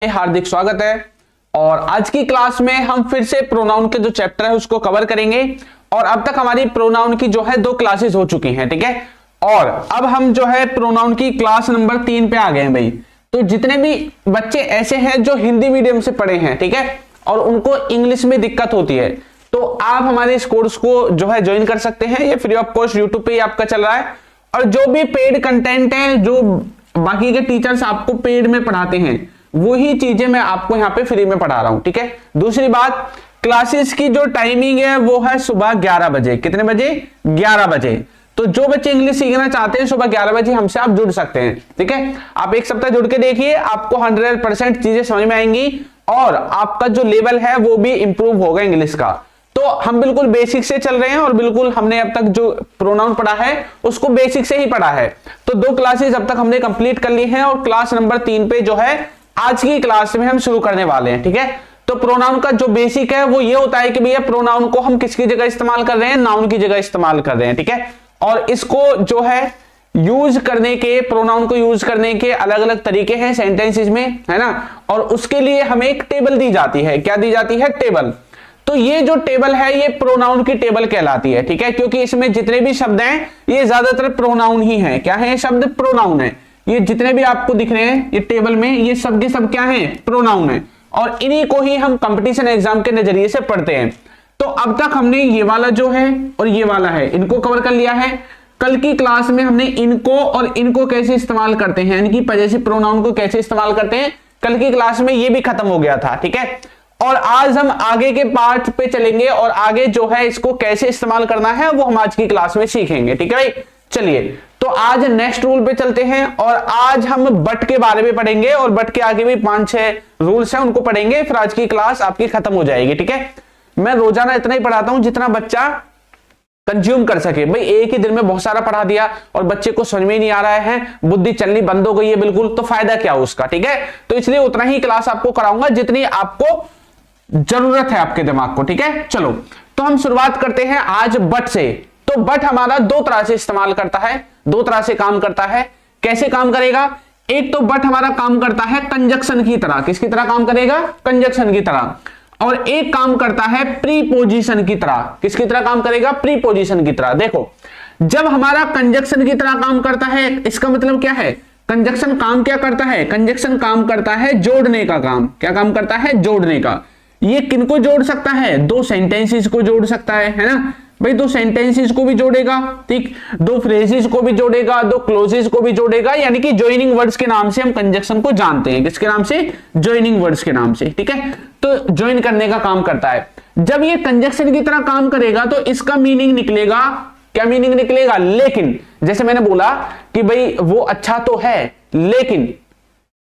हार्दिक स्वागत है। और आज की क्लास में हम फिर से प्रोनाउन के जो चैप्टर है उसको कवर करेंगे। और अब तक हमारी प्रोनाउन की जो है 2 क्लासेस हो चुकी हैं, ठीक है। और अब हम जो है प्रोनाउन की क्लास नंबर 3 पे आ गए हैं भाई। तो जितने भी बच्चे ऐसे हैं जो हिंदी मीडियम से पढ़े हैं, ठीक है, और उनको इंग्लिश में दिक्कत होती है, तो आप हमारे इस कोर्स को जो है ज्वाइन कर सकते हैं। ये फ्री ऑफ कॉस्ट यूट्यूब पे ही आपका चल रहा है। और जो भी पेड कंटेंट है, जो बाकी के टीचर्स आपको पेड में पढ़ाते हैं, वही चीजें मैं आपको यहाँ पे फ्री में पढ़ा रहा हूं, ठीक है। दूसरी बात, क्लासेस की जो टाइमिंग है वो है सुबह 11 बजे। कितने बजे? 11 बजे। तो जो बच्चे इंग्लिश सीखना चाहते हैं सुबह 11 बजे हमसे आप जुड़ सकते हैं, ठीक है। आप एक सप्ताह जुड़ के देखिए, आपको 100% चीजें समझ में आएंगी और आपका जो लेवल है वो भी इंप्रूव होगा इंग्लिश का। तो हम बिल्कुल बेसिक से चल रहे हैं और बिल्कुल हमने अब तक जो प्रोनाउन पढ़ा है उसको बेसिक से ही पढ़ा है। तो 2 क्लासेस अब तक हमने कंप्लीट कर ली हैं और क्लास नंबर 3 पे जो है आज की क्लास में हम शुरू करने वाले हैं, ठीक है। तो प्रोनाउन का जो बेसिक है वो ये होता है कि भैया प्रोनाउन को हम किसकी जगह इस्तेमाल कर रहे हैं? नाउन की जगह इस्तेमाल कर रहे हैं, ठीक है। और इसको जो है यूज करने के, प्रोनाउन को यूज करने के अलग अलग तरीके हैं सेंटेंसेस में, है ना। और उसके लिए हमें एक टेबल दी जाती है। क्या दी जाती है? टेबल। तो ये जो टेबल है ये प्रोनाउन की टेबल कहलाती है, ठीक है, क्योंकि इसमें जितने भी शब्द हैं ये ज्यादातर प्रोनाउन ही हैं। क्या है? शब्द प्रोनाउन है। ये जितने भी आपको दिख रहे हैं ये टेबल में, ये सब के सब क्या है? प्रोनाउन है। और इन्हीं को ही हम कंपटीशन एग्जाम के नजरिए से पढ़ते हैं। तो अब तक हमने ये वाला जो है और ये वाला है इनको कवर कर लिया है। कल की क्लास में हमने इनको और इनको कैसे इस्तेमाल करते हैं, यानी कि पजेसिव प्रोनाउन को कैसे इस्तेमाल करते हैं, कल की क्लास में ये भी खत्म हो गया था, ठीक है। और आज हम आगे के पार्ट पे चलेंगे और आगे जो है इसको कैसे इस्तेमाल करना है वो हम आज की क्लास में सीखेंगे, ठीक है भाई। चलिए, तो आज नेक्स्ट रूल पे चलते हैं और आज हम बट के बारे में पढ़ेंगे और बट के आगे भी 5-6 रूल्स हैं उनको पढ़ेंगे, फिर आज की क्लास आपकी खत्म हो जाएगी, ठीक है। मैं रोजाना इतना ही पढ़ाता हूं जितना बच्चा कंज्यूम कर सके। भाई एक ही दिन में बहुत सारा पढ़ा दिया और बच्चे को समझ में नहीं आ रहा है, बुद्धि चलनी बंद हो गई है बिल्कुल, तो फायदा क्या उसका, ठीक है। तो इसलिए उतना ही क्लास आपको कराऊंगा जितनी आपको जरूरत है आपके दिमाग को, ठीक है। चलो, तो हम शुरुआत करते हैं आज बट से। तो बट हमारा 2 तरह से इस्तेमाल करता है, 2 तरह से काम करता है। कैसे काम करेगा? एक तो बट हमारा काम करता है कंजक्शन की तरह। किसकी तरह काम करेगा? कंजक्शन की तरह। और एक काम करता है प्रीपोजिशन की तरह। किसकी तरह काम करेगा? प्रीपोजिशन की तरह। देखो, जब हमारा कंजक्शन की तरह काम करता है, इसका मतलब क्या है? कंजक्शन काम क्या करता है? कंजक्शन काम करता है जोड़ने का काम। क्या काम करता है? जोड़ने का। ये किनको जोड़ सकता है? 2 सेंटेंसेस को जोड़ सकता है ना भाई। 2 सेंटेंसेस को भी जोड़ेगा, ठीक, 2 फ्रेजेस को भी जोड़ेगा, 2 क्लोजेस को भी जोड़ेगा, यानी कि जॉइनिंग वर्ड्स के नाम से हम कंजक्शन को जानते हैं। किसके नाम से? जॉइनिंग वर्ड्स के नाम से, ठीक है। तो ज्वाइन करने का काम करता है। जब ये कंजक्शन की तरह काम करेगा तो इसका मीनिंग निकलेगा, क्या मीनिंग निकलेगा? लेकिन। जैसे मैंने बोला कि भाई वो अच्छा तो है लेकिन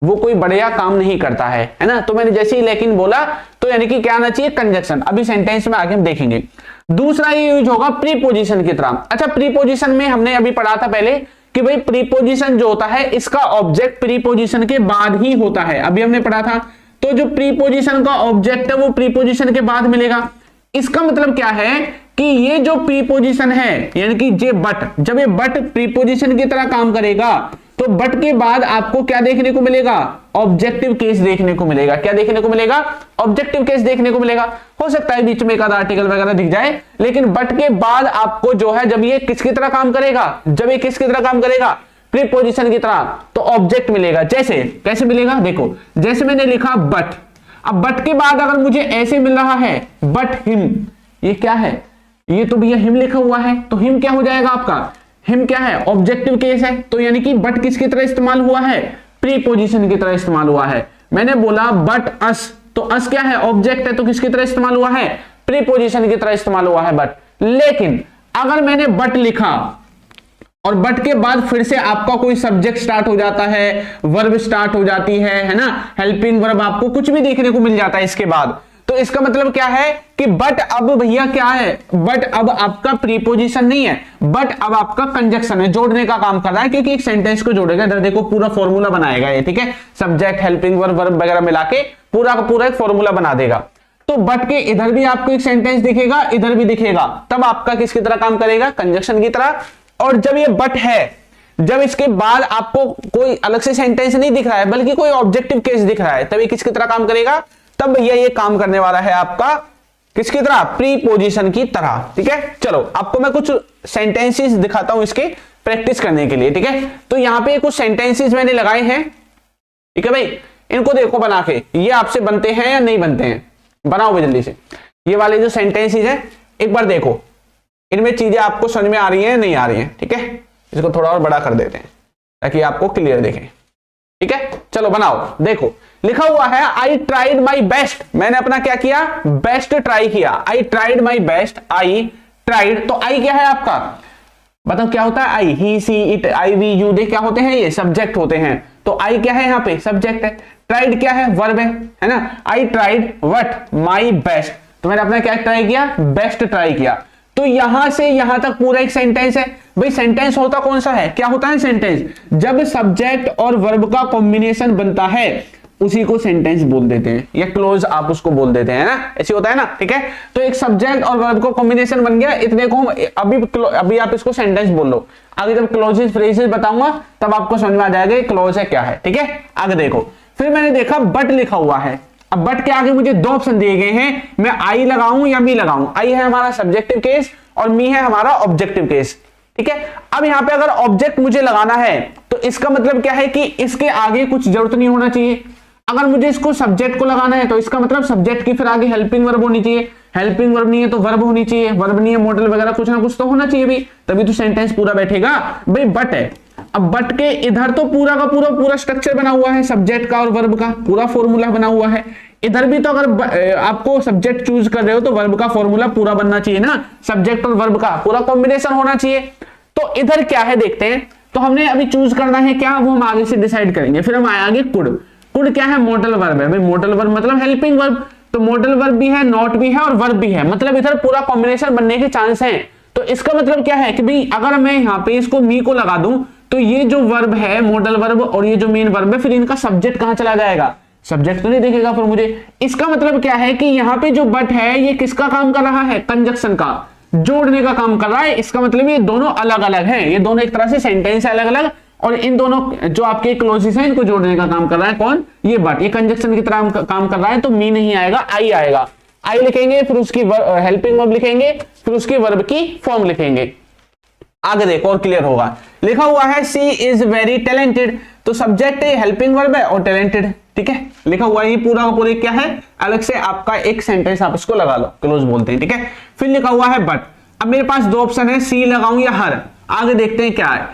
वो कोई बढ़िया काम नहीं करता है ना। तो मैंने जैसे ही लेकिन बोला तो यानी कि क्या आना चाहिए? कंजक्शन। अभी सेंटेंस में आगे हम देखेंगे। दूसरा ये यूज होगा प्रीपोजिशन की तरह। अच्छा, प्रीपोजिशन में हमने अभी पढ़ा था पहले कि भाई प्रीपोजिशन जो होता है इसका ऑब्जेक्ट प्रीपोजिशन के बाद ही होता है। अभी हमने पढ़ा था। तो जो प्रीपोजिशन का ऑब्जेक्ट है वो प्रीपोजिशन के बाद मिलेगा। इसका मतलब क्या है कि ये जो प्रीपोजिशन है, यानी कि ये बट, जब ये बट प्रीपोजिशन की तरह काम करेगा तो बट के बाद आपको क्या देखने को मिलेगा? ऑब्जेक्टिव केस देखने को मिलेगा। क्या देखने को मिलेगा? ऑब्जेक्टिव केस देखने को मिलेगा। हो सकता है बीच में एक आधा आर्टिकल वगैरह दिख जाए, लेकिन बट के बाद आपको जो है, जब ये किसकी तरह काम करेगा? जब ये किसकी तरह काम करेगा? प्रीपोजिशन की तरह, तो ऑब्जेक्ट मिलेगा। जैसे कैसे मिलेगा? देखो, जैसे मैंने लिखा बट। अब बट के बाद अगर मुझे ऐसे मिल रहा है बट हिम, ये क्या है? ये तो भैया हिम लिखा हुआ है, तो हिम क्या हो जाएगा आपका? हिम क्या है? ऑब्जेक्टिव केस है। तो यानी कि बट किसकी तरह इस्तेमाल हुआ है? प्रीपोजिशन की तरह इस्तेमाल हुआ है। मैंने बोला बट अस, तो अस क्या है? ऑब्जेक्ट है, तो किसकी तरह इस्तेमाल हुआ है? प्रीपोजिशन की तरह इस्तेमाल हुआ है बट। लेकिन अगर मैंने बट लिखा और बट के बाद फिर से आपका कोई सब्जेक्ट स्टार्ट हो जाता है, वर्ब स्टार्ट हो जाती है ना, हेल्पिंग वर्ब, आपको कुछ भी देखने को मिल जाता है इसके बाद, तो इसका मतलब क्या है कि बट अब भैया क्या है? बट अब आपका प्रीपोजिशन नहीं है, बट अब आपका कंजक्शन है, जोड़ने का काम कर रहा है, क्योंकि एक सेंटेंस को जोड़ेगा। इधर देखो पूरा फॉर्मूला बनाएगा ये, ठीक है, सब्जेक्ट, हेल्पिंग वर्ब, वर्ब वगैरह मिला के पूरा का पूरा एक फॉर्मूला बना देगा। तो बट के इधर भी आपको एक सेंटेंस दिखेगा, इधर भी दिखेगा, तब आपका किसकी तरह काम करेगा? कंजक्शन की तरह। और जब ये बट है जब इसके बाद आपको कोई अलग से सेंटेंस नहीं दिख रहा है बल्कि कोई ऑब्जेक्टिव केस दिख रहा है, तभी किसकी तरह काम करेगा, तब भैया ये काम करने वाला है आपका किसकी तरह, प्रीपोजिशन की तरह। ठीक है, चलो आपको मैं कुछ सेंटेंसेस दिखाता हूं इसके प्रैक्टिस करने के लिए। ठीक है, तो यहां पे कुछ सेंटेंसेस मैंने लगाए हैं। ठीक है भाई, इनको देखो बना के, ये आपसे बनते हैं या नहीं बनते हैं, बनाओ भाई जल्दी से। ये वाले जो सेंटेंसेस हैं एक बार देखो, इनमें चीजें आपको समझ में आ रही हैं नहीं आ रही हैं। ठीक है, इसको थोड़ा और बड़ा कर देते हैं ताकि आपको क्लियर दिखे। ठीक है, चलो बनाओ। देखो लिखा हुआ है आई ट्राइड माई बेस्ट, मैंने अपना क्या किया, बेस्ट ट्राई किया। I tried my best, I tried, तो आई क्या है आपका, मतलब क्या होता है, आई, ही, सी, इट, आई, वी, यू, दे क्या होते हैं, ये सब्जेक्ट होते हैं। तो आई क्या है यहाँ पे, सब्जेक्ट है। ट्राइड क्या है, वर्ब है ना। I tried what, my best, तो मैंने अपना क्या ट्राई किया, बेस्ट ट्राई किया। तो यहां से यहां तक पूरा एक सेंटेंस है। भाई सेंटेंस होता कौन सा है, क्या होता है सेंटेंस, जब सब्जेक्ट और वर्ब का कॉम्बिनेशन बनता है उसी को सेंटेंस बोल देते हैं, या क्लोज आप उसको बोल देते हैं ना, ऐसे होता है ना। ठीक है, तो एक सब्जेक्ट और वर्ब का कॉम्बिनेशन बन गया, इतने को हम अभी आप इसको सेंटेंस बोल लो। आगे जब क्लोजेस फ्रेजेस बताऊंगा तब आपको समझ में आ जाएगा क्लोज है क्या है। ठीक है, आगे देखो, फिर मैंने देखा बट लिखा हुआ है। अब बट के आगे मुझे दो ऑप्शन दिए गए हैं, मैं आई लगाऊं या मी लगाऊं। आई है हमारा सब्जेक्टिव केस और मी है हमारा ऑब्जेक्टिव केस। ठीक है, अब यहां पे अगर ऑब्जेक्ट मुझे लगाना है तो इसका मतलब क्या है कि इसके आगे कुछ जरूरत नहीं होना चाहिए। अगर मुझे इसको सब्जेक्ट को लगाना है तो इसका मतलब सब्जेक्ट की फिर आगे हेल्पिंग वर्ब होनी चाहिए। हेल्पिंग वर्ब नहीं है तो वर्ब होनी चाहिए, वर्ब नहीं है मॉडल वगैरह कुछ ना कुछ तो होना चाहिए भी, तभी तो सेंटेंस पूरा बैठेगा। भाई बट है, अब बट के इधर तो पूरा का पूरा स्ट्रक्चर बना हुआ है, सब्जेक्ट का और वर्ब का पूरा फॉर्मूला बना हुआ है। इधर भी तो अगर आपको सब्जेक्ट चूज कर रहे हो तो वर्ब का फॉर्मूला पूरा बनना चाहिए ना, सब्जेक्ट और वर्ब का पूरा कॉम्बिनेशन होना चाहिए। तो इधर क्या है देखते हैं, तो हमने अभी चूज करना है क्या, वो हम आगे से डिसाइड करेंगे। फिर हम आएंगे कुड। कुड क्या है, मॉडल वर्ब है। भाई मॉडल वर्ब मतलब हेल्पिंग वर्ब, तो मॉडल वर्ब भी है, नॉट भी है और वर्ब भी है, मतलब इधर पूरा कॉम्बिनेशन बनने के चांस हैं। तो इसका मतलब क्या है कि भाई अगर मैं यहाँ पे इसको मी को लगा दूं तो ये जो वर्ब है मॉडल वर्ब और ये जो मेन वर्ब है, फिर इनका सब्जेक्ट कहां चला जाएगा, सब्जेक्ट तो नहीं दिखेगा फिर मुझे। इसका मतलब क्या है कि यहाँ पे जो बट है ये किसका काम कर रहा है, कंजक्शन का, जोड़ने का काम कर रहा है। इसका मतलब ये दोनों अलग अलग हैं, ये दोनों एक तरह से सेंटेंस है अलग अलग, और इन दोनों जो आपके क्लोजेस हैं इनको जोड़ने का काम कर रहा है कौन, ये बट, ये कंजक्शन की तरह काम कर रहा है। तो मी नहीं आएगा, आई आएगा। आई लिखेंगे, फिर उसकी हेल्पिंग वर्ब लिखेंगे, फिर उसकी वर्ब की फॉर्म लिखेंगे। आगे देखो और क्लियर होगा। लिखा हुआ है सी इज वेरी टैलेंटेड, तो सब्जेक्ट है, हेल्पिंग वर्ब है और टैलेंटेड। ठीक है, लिखा हुआ है, ये पूरा पूरे क्या है, अलग से आपका एक सेंटेंस आप इसको लगा लो, क्लोज बोलते हैं। ठीक है, फिर लिखा हुआ है बट। अब मेरे पास दो ऑप्शन है, सी लगाऊं या हर। आगे देखते हैं क्या है,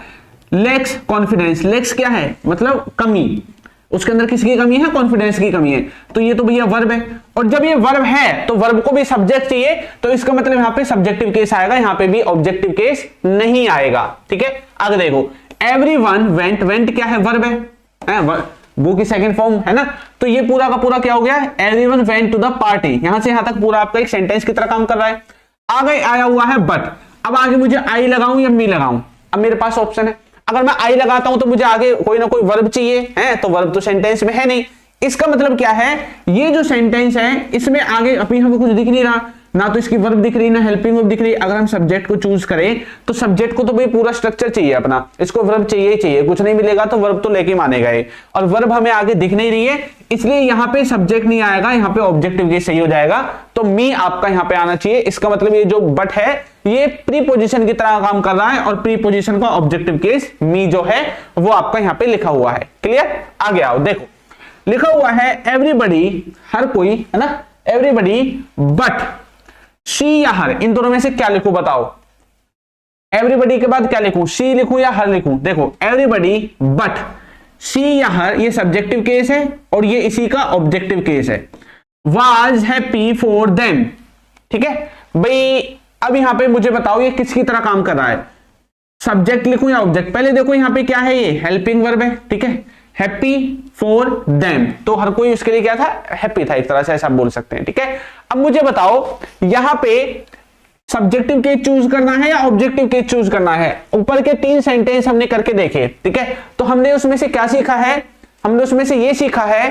लेक्स कॉन्फिडेंस। लेक्स क्या है, मतलब कमी, उसके अंदर किसकी कमी है, कॉन्फिडेंस की कमी है। तो ये तो भैया वर्ब है, और जब ये वर्ब है तो वर्ब को भी सब्जेक्ट चाहिए, तो इसका मतलब यहाँ पे सब्जेक्टिव केस आएगा, यहाँ पे भी ऑब्जेक्टिव केस नहीं आएगा। ठीक है, आगे देखो, एवरीवन वेंट। वेंट क्या है, वर्ब है, वो की सेकंड फॉर्म है ना। तो ये पूरा का पूरा क्या हो गया, everyone went to the party. यहां से यहां तक पूरा आपका एक सेंटेंस की तरह काम कर रहा है। आगे आया हुआ है बट। अब आगे मुझे आई लगाऊं या मी लगाऊं, अब मेरे पास ऑप्शन है। अगर मैं आई लगाता हूं तो मुझे आगे कोई ना कोई वर्ब चाहिए है, तो वर्ब तो सेंटेंस में है नहीं। इसका मतलब क्या है, ये जो सेंटेंस है इसमें आगे अभी हमें कुछ दिख नहीं रहा, ना तो इसकी वर्ब दिख रही ना हेल्पिंग वर्ब दिख रही। अगर हम सब्जेक्ट को चूज करें तो सब्जेक्ट को तो भाई पूरा स्ट्रक्चर चाहिए अपना, इसको वर्ब चाहिए ही चाहिए, कुछ नहीं मिलेगा तो वर्ब तो लेके मानेगा ये, और वर्ब हमें आगे दिख नहीं रही है, इसलिए यहाँ पे सब्जेक्ट नहीं आएगा, यहाँ पे ऑब्जेक्टिव केस सही हो जाएगा। तो मी आपका यहाँ पे आना चाहिए। इसका मतलब ये जो बट है ये प्रीपोजिशन की तरह काम कर रहा है, और प्रीपोजिशन का ऑब्जेक्टिव केस मी जो है वो आपका यहाँ पे लिखा हुआ है। क्लियर, आगे आओ देखो, लिखा हुआ है एवरीबडी, हर कोई है ना, एवरीबडी बट शी या हर, इन दोनों में से क्या लिखूं बताओ। एवरीबडी के बाद क्या लिखूं, शी लिखूं या हर लिखूं। देखो एवरीबडी बट शी या हर, ये सब्जेक्टिव केस है और ये इसी का ऑब्जेक्टिव केस है। Was happy for them. ठीक है भाई, अब यहां पे मुझे बताओ ये किसकी तरह काम कर रहा है, सब्जेक्ट लिखूं या ऑब्जेक्ट। पहले देखो यहां पे क्या है, ये हेल्पिंग वर्ब है। ठीक है, हैप्पी फॉर देम, तो हर कोई उसके लिए क्या था, हैप्पी था, एक तरह से ऐसा बोल सकते हैं। ठीक है, अब मुझे बताओ यहां पे सब्जेक्टिव केस चूज करना है या ऑब्जेक्टिव केस चूज करना है। ऊपर के 3 सेंटेंस हमने करके देखे। ठीक है, तो हमने उसमें से क्या सीखा है, हमने उसमें से ये सीखा है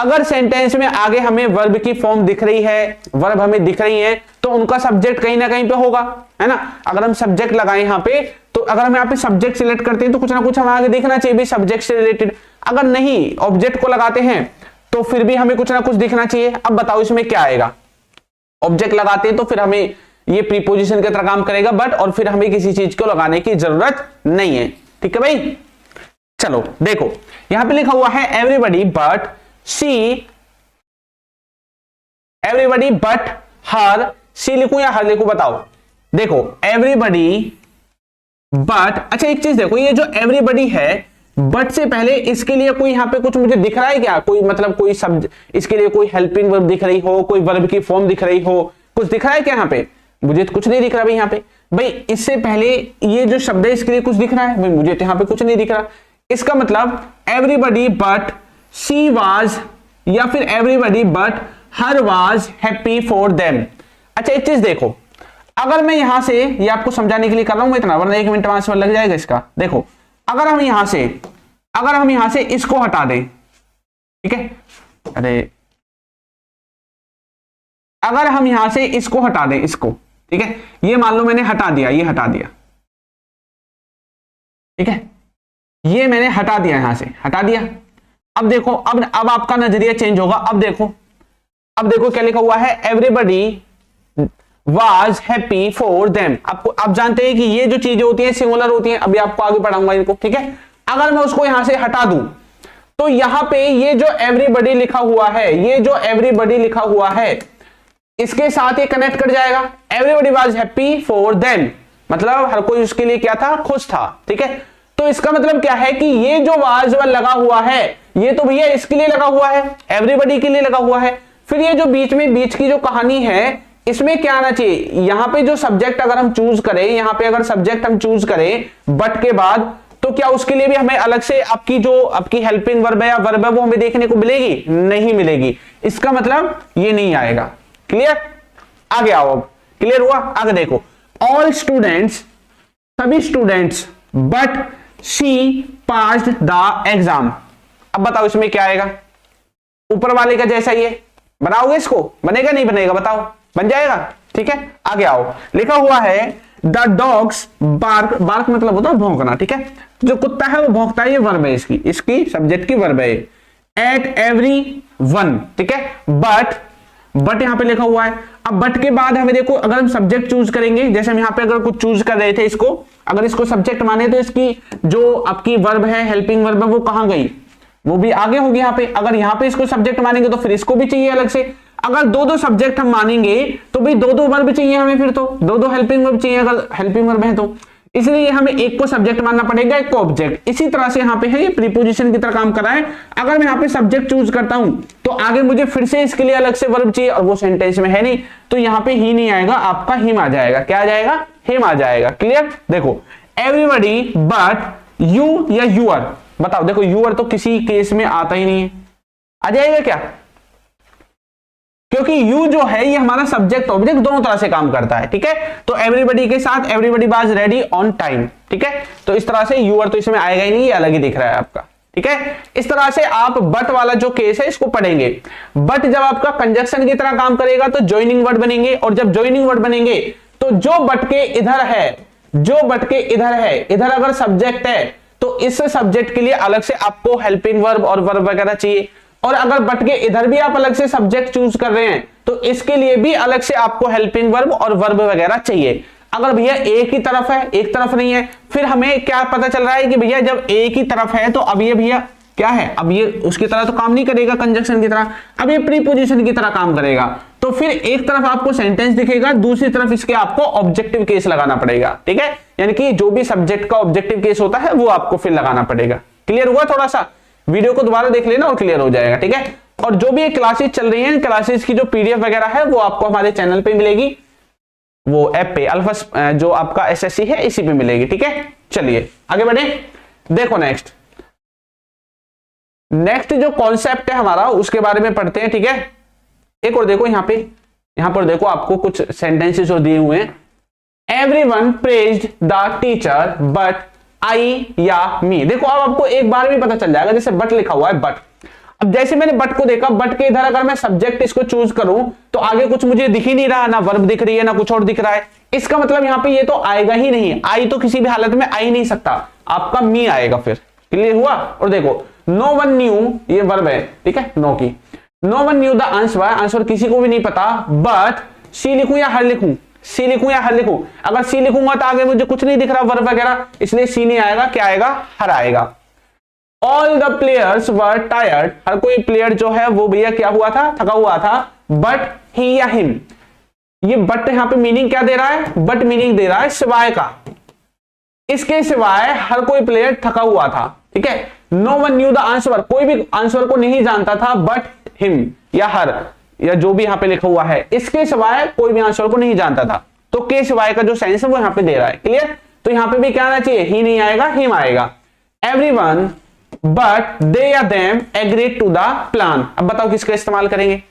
अगर सेंटेंस में आगे हमें वर्ब की फॉर्म दिख रही है, वर्ब हमें दिख रही है, तो उनका सब्जेक्ट कहीं ना कहीं पे होगा, है ना। अगर हम सब्जेक्ट लगाएं यहाँ पे, तो अगर हम यहाँ पे सब्जेक्ट सिलेक्ट करते हैं तो कुछ ना कुछ हमें आगे दिखना चाहिए भी सब्जेक्ट से रिलेटेड। अगर नहीं ऑब्जेक्ट को लगाते हैं तो फिर भी हमें कुछ ना कुछ दिखना चाहिए। अब बताओ इसमें क्या आएगा। ऑब्जेक्ट लगाते हैं तो फिर हमें ये प्रीपोजिशन की तरह काम करेगा बट, और फिर हमें किसी चीज को लगाने की जरूरत नहीं है। ठीक है भाई, चलो देखो यहां पे लिखा हुआ है everybody but she, everybody but her, she लिखूं या हर लिखूं बताओ। देखो एवरीबडी बट, अच्छा एक चीज देखो, ये जो एवरीबडी है बट से पहले इसके लिए कोई यहाँ पे कुछ मुझे दिख रहा है क्या, कोई मतलब कोई शब्द इसके लिए कोई हेल्पिंग वर्ब दिख रही हो, कोई वर्ब की फॉर्म दिख रही हो, कुछ दिख रहा है क्या यहाँ पे? मुझे तो कुछ नहीं दिख रहा भाई यहाँ पे। भाई इससे पहले ये जो शब्द है इसके लिए कुछ दिख रहा है? भाई मुझे तो यहाँ पे कुछ नहीं दिख रहा। इसका मतलब एवरीबडी बट सी वाज, या फिर everybody but her was happy for them. अच्छा एक चीज देखो, अगर मैं यहां से, ये आपको समझाने के लिए कर रहा हूं मैं इतना, वरना 1 मिनट वहां से लग जाएगा इसका। देखो अगर हम यहां से इसको हटा दें, ठीक है, अरे अगर हम यहां से इसको हटा दें, इसको, ठीक है, ये मान लो मैंने हटा दिया, ये हटा दिया, ठीक है, ये मैंने हटा दिया, यहां से हटा दिया। अब देखो, अब आपका नजरिया चेंज होगा। अब देखो क्या लिखा हुआ है, everybody was happy for them. आपको आप जानते हैं कि ये जो चीजें होती हैं सिंगुलर होती हैं, अभी आपको आगे पढ़ाऊंगा इनको, ठीक है। अगर मैं उसको यहां से हटा दूं तो यहां पे ये जो एवरीबडी लिखा हुआ है, ये जो एवरीबडी लिखा हुआ है इसके साथ ये कनेक्ट कर जाएगा। Everybody was happy for them मतलब हर कोई उसके लिए क्या था, खुश था, ठीक है। तो इसका मतलब क्या है कि ये जो वाज लगा हुआ है ये तो भैया इसके लिए लगा हुआ है, एवरीबडी के लिए लगा हुआ है। फिर ये जो बीच की जो कहानी है इसमें क्या आना चाहिए, यहां पे जो सब्जेक्ट अगर हम चूज करें, यहां पे अगर सब्जेक्ट हम चूज करें बट के बाद, तो क्या उसके लिए भी हमें अलग से आपकी हेल्पिंग वर्ब है या वर्ब है वो हमें देखने को मिलेगी? नहीं मिलेगी। इसका मतलब ये नहीं आएगा। क्लियर? आगे आओ, अब क्लियर हुआ? आगे देखो, ऑल स्टूडेंट्स, सभी students but she passed the exam. अब बताओ इसमें क्या आएगा? ऊपर वाले का जैसा ही है, बनाओगे इसको? बनेगा नहीं बनेगा बताओ? बन जाएगा, ठीक है। आगे आओ, लिखा हुआ है द डॉग्स बार्क, बार्क मतलब होता है भौंकना, ठीक है। जो कुत्ता है वो भौंकता है, ये वर्ब है इसकी सब्जेक्ट की वर्ब है एट एवरी वन, ठीक है। बट यहां पे लिखा हुआ है। अब बट के बाद हमें देखो, अगर हम सब्जेक्ट चूज करेंगे, जैसे हम यहां पे अगर कुछ चूज कर रहे थे इसको, अगर इसको सब्जेक्ट माने तो इसकी जो आपकी वर्ब है, हेल्पिंग वर्ब है, वो कहां गई? वो भी आगे होगी यहाँ पे। अगर यहाँ पे इसको सब्जेक्ट मानेंगे तो फिर इसको भी चाहिए अलग से। अगर दो सब्जेक्ट हम मानेंगे तो भाई दो वर्ब चाहिए हमें, फिर तो दो हेल्पिंग वर्ब चाहिए अगर हेल्पिंग वर्ब है तो। इसलिए हमें एक को सब्जेक्ट मानना पड़ेगा, एक को ऑब्जेक्ट। इसी तरह से यहाँ पे है, ये प्रीपोजिशन की तरह काम कर रहा है। अगर मैं यहाँ पे सब्जेक्ट चूज करता हूं तो आगे मुझे फिर से इसके लिए अलग से वर्ब चाहिए, और वो सेंटेंस में है नहीं, तो यहाँ पे ही नहीं आएगा, आपका हिम आ जाएगा। क्या आ जाएगा? हिम आ जाएगा। क्लियर? देखो एवरीबडी बट यू या यूर, बताओ। देखो यूर तो किसी केस में आता ही नहीं है, आ जाएगा क्या? क्योंकि यू जो है ये हमारा सब्जेक्ट ऑब्जेक्ट दोनों तरह से काम करता है, ठीक है। तो एवरीबडी के साथ everybody was ready on time, ठीक है। तो इस तरह से यूर तो इसमें आएगा ही नहीं, ये अलग ही दिख रहा है आपका, ठीक है। इस तरह से आप बट वाला जो केस है इसको पढ़ेंगे। बट जब आपका कंजक्शन की तरह काम करेगा तो ज्वाइनिंग वर्ड बनेंगे, और जब ज्वाइनिंग वर्ड बनेंगे तो जो बट के इधर है, इधर अगर सब्जेक्ट है तो इस सब्जेक्ट के लिए अलग से आपको हेल्पिंग वर्ब और वर्ब वगैरह चाहिए। और अगर बट के इधर भी आप अलग से सब्जेक्ट चूज कर रहे हैं तो इसके लिए भी अलग से आपको हेल्पिंग वर्ब और वर्ब वगैरह चाहिए। अगर भैया एक ही तरफ है, एक तरफ नहीं है, फिर हमें क्या पता चल रहा है कि भैया जब एक ही तरफ है तो अब ये भैया क्या है, अब ये उसकी तरह तो काम नहीं करेगा कंजक्शन की तरह, अब ये प्रीपोजिशन की तरह काम करेगा। तो फिर एक तरफ आपको सेंटेंस दिखेगा, दूसरी तरफ इसके आपको ऑब्जेक्टिव केस लगाना पड़ेगा, ठीक है। यानी कि जो भी सब्जेक्ट का ऑब्जेक्टिव केस होता है वो आपको फिर लगाना पड़ेगा। क्लियर हुआ? थोड़ा सा वीडियो को दोबारा देख लेना और क्लियर हो जाएगा, ठीक है। और जो भी क्लासेस चल रही हैं, क्लासेस की जो पीडीएफ वगैरह है वो आपको हमारे चैनल पे मिलेगी, वो ऐप पे अल्फा जो आपका एसएससी है इसी पे मिलेगी, ठीक है। चलिए आगे बढ़े। देखो नेक्स्ट जो कॉन्सेप्ट है हमारा उसके बारे में पढ़ते हैं, ठीक है। एक और देखो यहां पर देखो आपको कुछ सेंटेंसेस जो दिए हुए हैं। Everyone praised the teacher but I या मी। देखो अब आपको एक बार भी पता चल जाएगा, जैसे बट लिखा हुआ है बट, अब जैसे मैंने बट को देखा, बट के इधर अगर मैं सब्जेक्ट इसको चूज करूं तो आगे कुछ मुझे दिख ही नहीं रहा, ना वर्ब दिख रही है ना कुछ और दिख रहा है। इसका मतलब यहां पे ये तो आएगा ही नहीं, आई तो किसी भी हालत में आ ही नहीं सकता, आपका मी आएगा फिर। क्लियर हुआ? और देखो नो वन न्यू, ये वर्ब है, ठीक है, नो की। No one knew the answer, answer किसी को भी नहीं पता, बट सी लिखूं या हर लिखूं, सी लिखूं या हर लिखूं? अगर सी लिखूंगा तो आगे मुझे कुछ नहीं दिख रहा वर्ब वगैरह, इसलिए सी नहीं आएगा, क्या आएगा? हर आएगा। All the players were tired, हर कोई प्लेयर जो है वो भैया क्या हुआ था? थका हुआ था। बट ही या हिम, ये बट यहां पे मीनिंग क्या दे रहा है? बट मीनिंग दे रहा है सिवाय का, इसके सिवाय हर कोई प्लेयर थका हुआ था, ठीक है। No one knew the answer, कोई भी आंसर को नहीं जानता था, बट हिम या हर या जो भी यहां पे लिखा हुआ है, इसके सिवाय कोई भी आंसर को नहीं जानता था। तो के सिवाय का जो सेंस है वो यहां पे दे रहा है। क्लियर? तो यहां पे भी क्या आना चाहिए? ही नहीं आएगा, हिम आएगा। एवरीवन बट दे या them agreed to the plan. अब बताओ किसका इस्तेमाल करेंगे?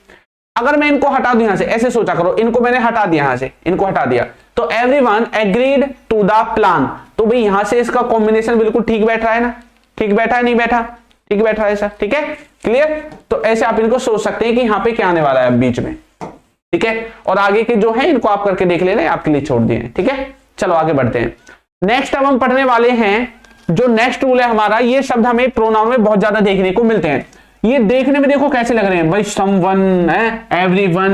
अगर मैं इनको हटा दूं यहां से, ऐसे सोचा करो, इनको मैंने हटा दिया यहां से, इनको हटा दिया, तो everyone agreed to the plan, तो भाई यहां से इसका कॉम्बिनेशन बिल्कुल ठीक बैठ रहा है ना? ठीक बैठा है, नहीं बैठा? ठीक बैठ रहा है सर, ठीक है, क्लियर। तो ऐसे आप इनको सोच सकते हैं कि यहां पे क्या आने वाला है बीच में, ठीक है। और आगे के जो है इनको आप करके देख लेना, आपके लिए छोड़ दिए, ठीक है। चलो आगे बढ़ते हैं। नेक्स्ट अब हम पढ़ने वाले हैं जो नेक्स्ट रूल है हमारा, ये शब्द हमें प्रोनाउन में बहुत ज्यादा देखने को मिलते हैं। ये देखने में देखो कैसे लग रहे हैं भाई, समवन है, एवरीवन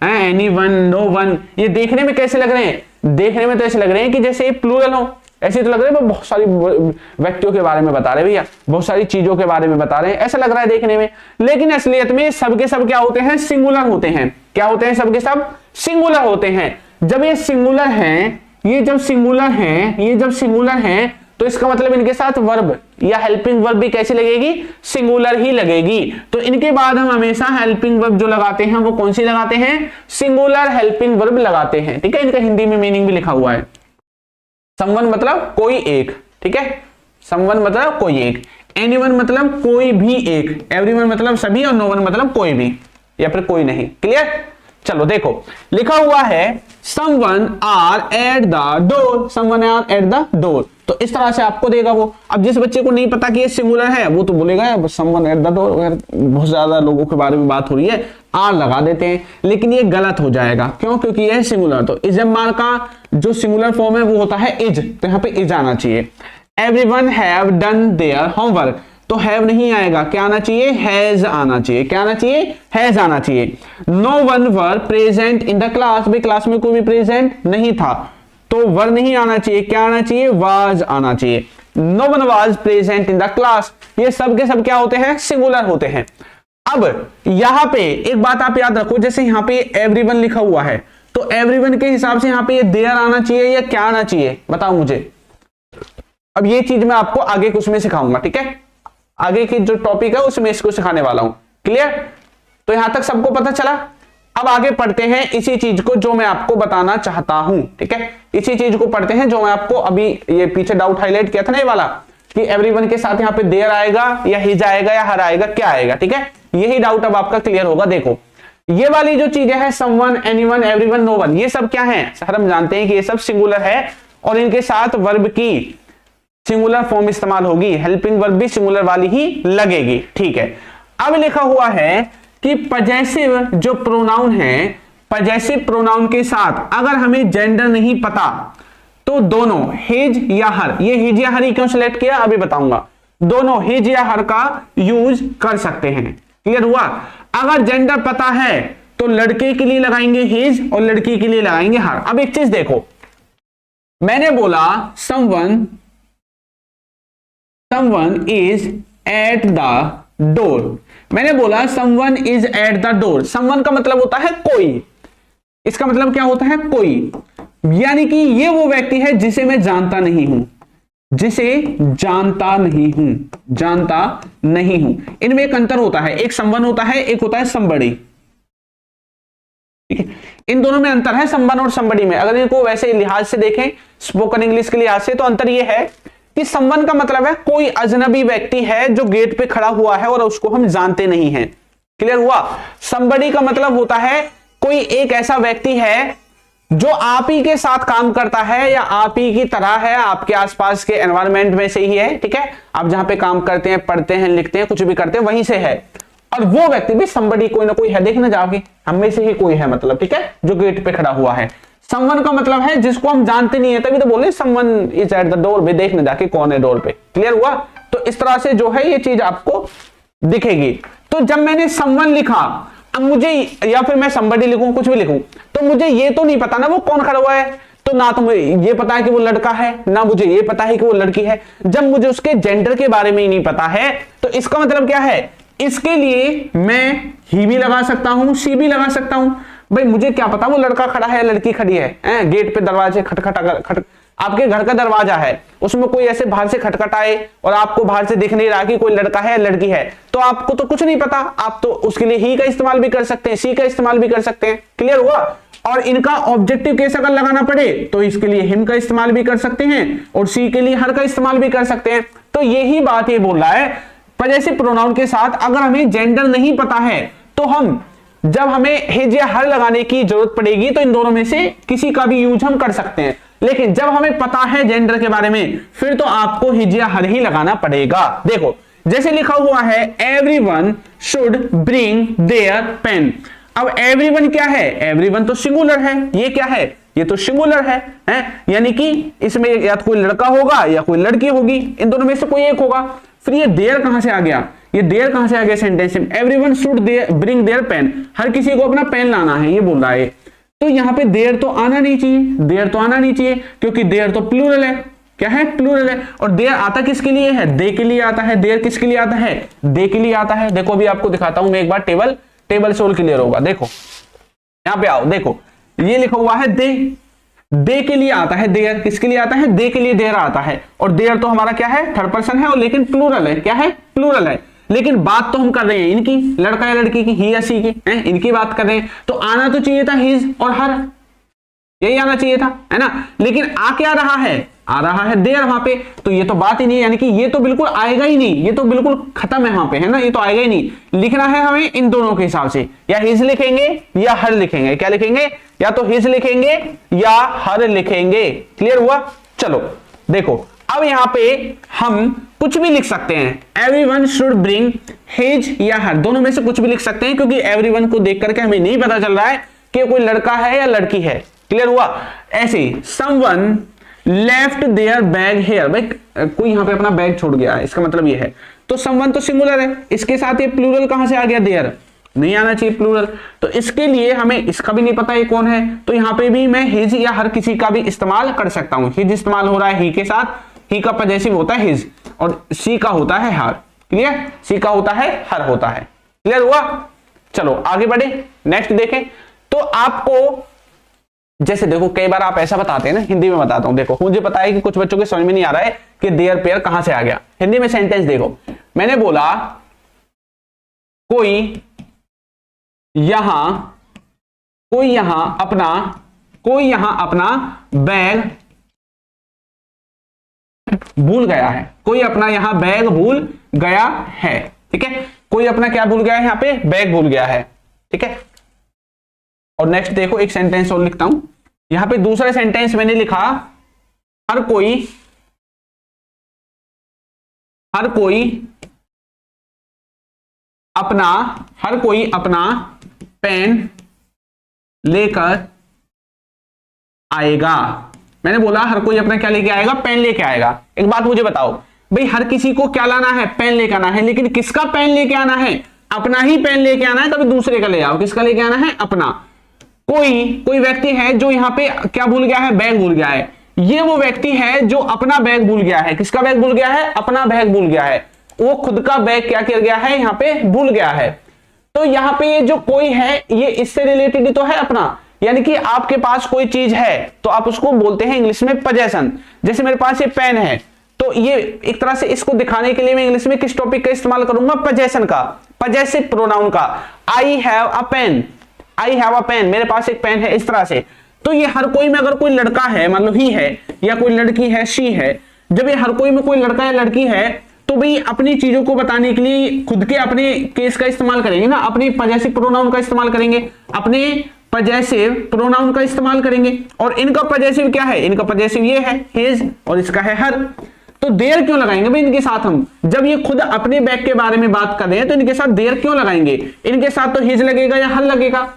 है, एनीवन, नो वन, ये देखने में कैसे लग रहे हैं? देखने में तो ऐसे लग रहे हैं कि जैसे प्लूरल हो, ऐसे तो लग रहे हैं बहुत सारी व्यक्तियों के बारे में बता रहे हैं भैया, बहुत सारी चीजों के बारे में बता रहे हैं, ऐसा लग रहा है देखने में। लेकिन असलियत में सबके सब क्या होते हैं? सिंगुलर होते हैं। क्या होते हैं? सबके सब सिंगुलर होते हैं। जब ये सिंगुलर हैं, ये जब सिंगुलर हैं, ये जब सिंगुलर हैं, तो इसका मतलब इनके साथ वर्ब या हेल्पिंग वर्ब भी कैसी लगेगी? सिंगुलर ही लगेगी। तो इनके बाद हम हमेशा हेल्पिंग वर्ब जो लगाते हैं वो कौन सी लगाते हैं? सिंगुलर हेल्पिंग वर्ब लगाते हैं, ठीक है। इनका हिंदी में मीनिंग भी लिखा हुआ है। समवन मतलब कोई एक, ठीक है, समवन मतलब कोई एक, एनीवन मतलब कोई भी एक, एवरीवन मतलब सभी, और नो वन मतलब कोई भी या फिर कोई नहीं। क्लियर? चलो देखो लिखा हुआ है someone are at the door, someone are at the door, तो इस तरह से आपको देगा वो। अब जिस बच्चे को नहीं पता कि ये सिंगुलर है वो तो बोलेगा समवन एट द डोर, बहुत ज्यादा लोगों के बारे में बात हो रही है, आर लगा देते हैं, लेकिन ये गलत हो जाएगा। क्यों? क्योंकि ये सिंगुलर, तो इजमार का जो सिंगुलर फॉर्म है वो होता है इज, तो यहाँ पे इज आना चाहिए। Everyone have done their homework, तो हैव नहीं आएगा, क्या आना चाहिए? हैज आना चाहिए। क्या आना चाहिए? हैज आना चाहिए। No one were present in the class, भाई क्लास में कोई भी प्रेजेंट नहीं था, तो वर नहीं आना चाहिए, क्या आना चाहिए? वाज आना चाहिए। No one was present in the class, ये सब के सब क्या होते हैं? सिंगुलर होते हैं। अब यहां पे एक बात आप याद रखो, जैसे यहां पे एवरीवन लिखा हुआ है, तो एवरीवन के हिसाब से यहां पे ये देयर आना चाहिए या क्या आना चाहिए? बताओ मुझे। अब ये चीज मैं आपको आगे कुछ में सिखाऊंगा, ठीक है, आगे की जो टॉपिक है उसमें इसको सिखाने वाला हूं। क्लियर? तो यहां तक सबको पता चला। अब आगे पढ़ते हैं इसी चीज को जो मैं आपको बताना चाहता हूं, ठीक है, इसी चीज को पढ़ते हैं जो मैं आपको अभी ये पीछे डाउट हाईलाइट किया था ना, ये वाला कि एवरीवन के साथ यहां पे देयर आएगा या हिज आएगा या हर आएगा, क्या आएगा, ठीक है। यही डाउट अब आपका क्लियर होगा। देखो ये वाली जो चीजें हैं someone, anyone, everyone, no one, ये सब क्या है? सर हम जानते हैं कि ये सब सिंगुलर है और इनके साथ वर्ब की सिंगुलर फॉर्म इस्तेमाल होगी, हेल्पिंग वर्ब भी सिंगुलर वाली ही लगेगी, ठीक है। अब लिखा हुआ है कि पजेसिव जो प्रोनाउन है, पजेसिव प्रोनाउन के साथ अगर हमें जेंडर नहीं पता तो दोनों हिज या हर, ये हिज या हर ही क्यों सिलेक्ट किया अभी बताऊंगा, दोनों हिज या हर का यूज कर सकते हैं। क्लियर हुआ? अगर जेंडर पता है तो लड़के के लिए लगाएंगे हिज और लड़की के लिए लगाएंगे हर। अब एक चीज देखो, मैंने बोला someone is at the door, मैंने बोला someone is at the door, someone का मतलब होता है कोई, इसका मतलब क्या होता है? कोई, यानी कि ये वो व्यक्ति है जिसे मैं जानता नहीं हूं, जिसे जानता नहीं हूं, जानता नहीं हूं। इनमें एक अंतर होता है, एक someone होता है, एक होता है somebody, ठीक है, इन दोनों में अंतर है someone और somebody में। अगर इनको वैसे लिहाज से देखें, स्पोकन इंग्लिश के लिहाज से, तो अंतर ये है कि someone का मतलब है कोई अजनबी व्यक्ति है जो गेट पे खड़ा हुआ है और उसको हम जानते नहीं हैं। क्लियर हुआ? somebody का मतलब होता है कोई एक ऐसा व्यक्ति है जो आप ही के साथ काम करता है या आप ही की तरह है, आपके आसपास के एनवायरनमेंट में से ही है, ठीक है, आप जहां पे काम करते हैं, पढ़ते हैं, लिखते हैं, कुछ भी करते हैं वहीं से है, और वो व्यक्ति भी somebody कोई ना कोई है, देखना जाके हम में से ही कोई है मतलब, ठीक है, जो गेट पे खड़ा हुआ है। समवन का मतलब है जिसको हम जानते नहीं है, तभी तो बोले someone is eight the door, भी देखने जाके कौन है डोर पे। क्लियर हुआ? तो इस तरह से जो है ये चीज आपको दिखेगी। तो जब मैंने समवन लिखा, अब मुझे, या फिर मैं somebody लिखूं, कुछ भी लिखूं, तो मुझे ये तो नहीं पता ना वो कौन खड़ा हुआ है, तो ना तो मुझे ये पता है कि वो लड़का है, ना मुझे ये पता है कि वो लड़की है। जब मुझे उसके जेंडर के बारे में ही नहीं पता है, तो इसका मतलब क्या है, इसके लिए मैं ही भी लगा सकता हूं, सी भी लगा सकता हूं। भाई मुझे क्या पता वो लड़का खड़ा है या लड़की खड़ी है, गेट पे दरवाजे खटखट, आपके घर का दरवाजा है, उसमें कोई ऐसे बाहर से खटखटाए और आपको बाहर से दिख नहीं रहा कि कोई लड़का है या लड़की है, तो आपको तो कुछ नहीं पता, आप तो उसके लिए ही का इस्तेमाल भी कर सकते हैं, सी का इस्तेमाल भी कर सकते हैं। क्लियर हुआ? और इनका ऑब्जेक्टिव केस अगर लगाना पड़े तो इसके लिए हिम का इस्तेमाल भी कर सकते हैं और सी के लिए हर का इस्तेमाल भी कर सकते हैं। तो यही बात ये बोल रहा है, पजेसिव प्रोनाउन के साथ अगर हमें जेंडर नहीं पता है, तो हम जब हमें हिज या हर लगाने की जरूरत पड़ेगी तो इन दोनों में से किसी का भी यूज हम कर सकते हैं। लेकिन जब हमें पता है जेंडर के बारे में, फिर तो आपको हिज या हर ही लगाना पड़ेगा। देखो जैसे लिखा हुआ है everyone should bring their pen. अब एवरीवन क्या है? एवरीवन तो सिंगुलर है, ये क्या है? ये तो सिंगुलर है, यानी कि इसमें या तो कोई लड़का होगा या कोई लड़की होगी, इन दोनों में से कोई एक होगा। फिर ये देयर कहां से आ गया? ये देयर कहां से आ गया सेंटेंस में? Everyone should bring their pen, हर किसी को अपना पेन लाना है, ये बोल रहा है। तो यहां पे देयर तो आना नहीं चाहिए, देयर तो आना नहीं चाहिए, क्योंकि देयर तो प्लूरल है। क्या है? प्लूरल है। और देयर आता किसके लिए है? दे के लिए आता है। देयर किसके लिए आता है? दे के लिए आता है। देखो अभी आपको दिखाता हूं मैं एक बार, टेबल सोल क्लियर होगा। देखो यहां पे आओ, देखो ये लिखा हुआ है दे के लिए आता है देयर। किसके लिए आता है? दे के लिए देयर आता है। और देयर तो हमारा क्या है? थर्ड पर्सन है, और लेकिन प्लूरल है। क्या है? प्लूरल है। लेकिन बात तो हम कर रहे हैं इनकी, लड़का या लड़की की, ही या सी की, इनकी बात कर रहे हैं। तो आना तो चाहिए था हिज और हर, यही आना चाहिए था, है ना। लेकिन आ क्या रहा है? आ रहा है देयर वहां पे। तो ये तो बात ही नहीं है, यानी कि ये तो बिल्कुल आएगा ही नहीं, ये तो बिल्कुल खत्म है वहां पे, है ना। ये तो आएगा ही नहीं। लिखना है हमें इन दोनों के हिसाब से, या हिज लिखेंगे या हर लिखेंगे। क्या लिखेंगे? या तो हिज लिखेंगे या हर लिखेंगे। क्लियर हुआ? चलो देखो अब यहां पे हम कुछ भी लिख सकते हैं। एवरीवन शुड ब्रिंग हिज या हर, दोनों में से कुछ भी लिख सकते हैं, क्योंकि एवरीवन को देख करके हमें नहीं पता चल रहा है कि कोई लड़का है या लड़की है। क्लियर हुआ? ऐसे ही someone left their bag here, भाई कोई यहां पे अपना बैग छोड़ गया है, इसका मतलब ये है। तो समवन तो सिंगुलर है, इसके साथ ये प्लूरल कहां से आ गया? देयर, नहीं आना चाहिए प्लूरल। तो इसके लिए हमें इसका भी नहीं पता ये कौन है, तो यहां पे भी मैं हिज या हर किसी का भी इस्तेमाल कर सकता हूं। हिज इस्तेमाल हो रहा है ही के साथ, ही का पजेसिव होता है हिज, और सी का होता है हर। क्लियर? सी का होता है हर होता है। क्लियर हुआ? चलो आगे बढ़े, नेक्स्ट देखें। तो आपको जैसे देखो कई बार आप ऐसा बताते हैं ना, हिंदी में बताता हूं। देखो मुझे पता है कि कुछ बच्चों के समझ में नहीं आ रहा है कि देयर पेयर कहां से आ गया। हिंदी में सेंटेंस देखो, मैंने बोला कोई यहां अपना बैग भूल गया है। कोई अपना यहां बैग भूल गया है। ठीक है, कोई अपना क्या भूल गया है? यहां पे बैग भूल गया है। ठीक है, और नेक्स्ट देखो एक सेंटेंस और लिखता हूं। यहां पे दूसरा सेंटेंस मैंने लिखा हर कोई अपना पेन लेकर आएगा। मैंने बोला हर कोई अपना क्या लेके आएगा? पेन लेके आएगा। एक बात मुझे बताओ भाई, हर किसी को क्या लाना है? पेन लेके आना है। लेकिन किसका पेन लेके आना है? अपना ही पेन लेके आना है, कभी दूसरे का ले आओ। किसका लेके आना है? अपना। कोई व्यक्ति है जो यहां पे क्या भूल गया है? बैग भूल गया है। ये वो व्यक्ति है जो अपना बैग भूल गया है। किसका बैग भूल गया है? अपना बैग भूल गया है। वो खुद का बैग क्या कर गया है? यहां पे भूल गया है। तो यहां पे ये जो कोई है, ये इससे रिलेटेड ही तो है अपना, यानी कि आपके पास कोई चीज है तो आप उसको बोलते हैं इंग्लिश में पजेशन। जैसे मेरे पास ये पेन है, तो ये एक तरह से इसको दिखाने के लिए मैं इंग्लिश में किस टॉपिक का इस्तेमाल करूंगा? पजेशन का, पजेसिव प्रोनाउन का। I have a pen, I have a pen, मेरे पास एक पेन है, इस तरह से। तो ये हर कोई में अगर कोई लड़का है, मान लो ही है, या कोई लड़की है, शी है, जब ये हर कोई में कोई लड़का या लड़की है, तो भाई अपनी चीजों को बताने के लिए खुद के अपने केस का इस्तेमाल करेंगे ना, अपने पजेसिव प्रोनाउन का इस्तेमाल करेंगे, अपने पजेसिव प्रोनाउन का इस्तेमाल करेंगे। और इनका पजेसिव क्या है? इनका पजेसिव ये है हिज, और इसका है हर। तो देयर क्यों लगाएंगे भाई इनके साथ हम? जब ये खुद अपने बैग के बारे में बात कर रहे हैं तो इनके साथ देयर क्यों लगाएंगे? इनके साथ तो हिज लगेगा या हर लगेगा।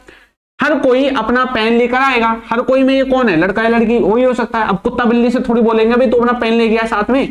हर कोई अपना पेन लेकर आएगा। हर कोई में ये कौन है, लड़का या लड़की? वही हो सकता है। अब कुत्ता बिल्ली से थोड़ी बोलेंगे भाई तू अपना पेन ले गया साथ में।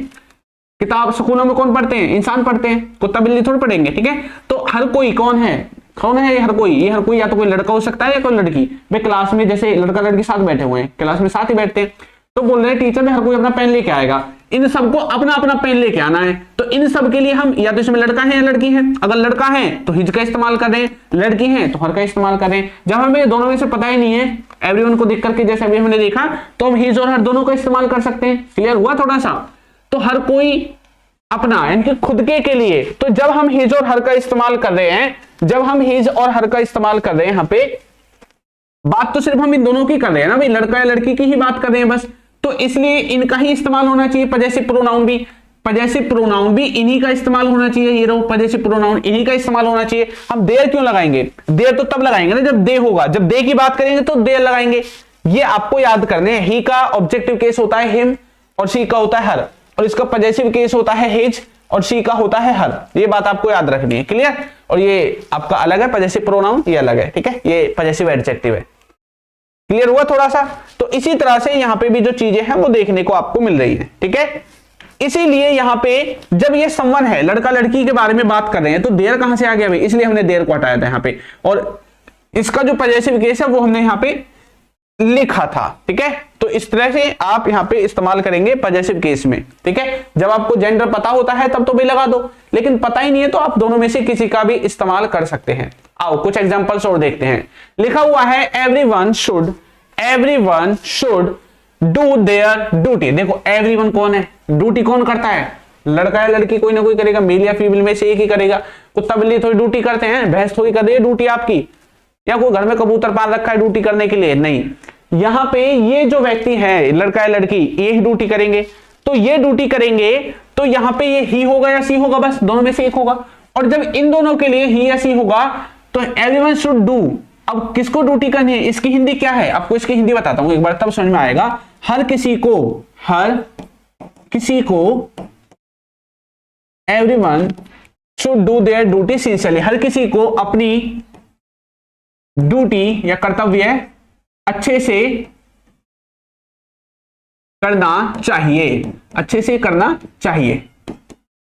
किताब स्कूलों में कौन पढ़ते हैं? इंसान पढ़ते हैं, कुत्ता बिल्ली थोड़ी पढ़ेंगे। ठीक है, तो हर कोई कौन है? कौन है ये हर कोई? ये हर कोई या तो कोई लड़का हो सकता है या कोई लड़की। भाई क्लास में जैसे लड़का लड़की साथ बैठे हुए हैं, क्लास में साथ ही बैठते हैं, तो बोल रहे हैं टीचर में हर कोई अपना पेन लेके आएगा। इन सबको अपना अपना पेन लेके आना है। तो इन सब के लिए हम या तो इसमें लड़का है या लड़की है। अगर लड़का है तो हिज का इस्तेमाल कर रहे हैं, लड़की है तो हर का इस्तेमाल कर रहे हैं। जब हमें दोनों में से पता ही नहीं है, एवरीवन को देख करके जैसे अभी हमने देखा, तो हम हिज और हर दोनों का इस्तेमाल कर सकते हैं। क्लियर हुआ थोड़ा सा? तो हर कोई अपना यानी कि खुद के लिए। तो जब हम हिज और हर का इस्तेमाल कर रहे हैं, जब हम हिज और हर का इस्तेमाल कर रहे हैं, यहाँ पे बात तो सिर्फ हम इन दोनों की कर रहे हैं ना भाई, लड़का या लड़की की ही बात कर रहे हैं बस। तो इसलिए इनका ही इस्तेमाल होना चाहिए। पजेसिव प्रोनाउन भी, पजेसिव प्रोनाउन भी इन्हीं का इस्तेमाल होना चाहिए। ये रहो पजेसिव प्रोनाउन, इन्हीं का इस्तेमाल होना चाहिए। हम देयर क्यों लगाएंगे? देयर तो तब लगाएंगे ना जब दे होगा। जब दे की बात करेंगे तो देयर लगाएंगे। ये आपको याद करने हैं। ही का ऑब्जेक्टिव केस होता है हिम और शी का होता है हर, और इसका पजेसिव केस होता है हिज और शी का होता है हर। ये बात आपको याद रखनी है। क्लियर? और ये आपका अलग है पजेसिव प्रोनाउन, ये अलग है। ठीक है, ये पजेसिव एडजेक्टिव है। क्लियर हुआ थोड़ा सा? तो इसी तरह से यहां पे भी जो चीजें हैं वो देखने को आपको मिल रही है। ठीक है, इसीलिए यहां पे जब ये समवन है, लड़का लड़की के बारे में बात कर रहे हैं, तो देयर कहां से आ गया भाई? इसलिए हमने देयर को हटाया था यहां पे, और इसका जो पजेसिव केस है वो हमने यहां पे लिखा था। ठीक है, तो इस तरह से आप यहां पे इस्तेमाल करेंगे पजेसिव केस में। ठीक है, जब आपको जेंडर पता होता है तब तो भी लगा दो, लेकिन पता ही नहीं है तो आप दोनों में से किसी का भी इस्तेमाल कर सकते हैं। आओ कुछ एग्जांपल्स और देखते हैं। लिखा हुआ है everyone should do their duty. देखो एवरीवन कौन है? ड्यूटी कौन करता है? लड़का या लड़की कोई ना कोई करेगा, मेल या फीमेल में से एक ही करेगा। कुत्ता बिल्ली थोड़ी ड्यूटी करते हैं, भैंस थोड़ी कर रही है ड्यूटी आपकी, या कोई घर में कबूतर पाल रखा है ड्यूटी करने के लिए? नहीं। यहां पे ये जो व्यक्ति है, लड़का या लड़की, ये ही ड्यूटी करेंगे। तो ये ड्यूटी करेंगे तो यहां पे ये ही होगा या सी होगा? बस दोनों में से एक होगा। और जब इन दोनों के लिए ही या सी होगा तो एवरीवन शुड डू। अब किसको ड्यूटी करनी है? इसकी हिंदी क्या है? आपको इसकी हिंदी बताता हूं एक बार, तब समझ में आएगा। हर किसी को everyone should do their duty sincerely. हर किसी को अपनी ड्यूटी या कर्तव्य अच्छे से करना चाहिए, अच्छे से करना चाहिए।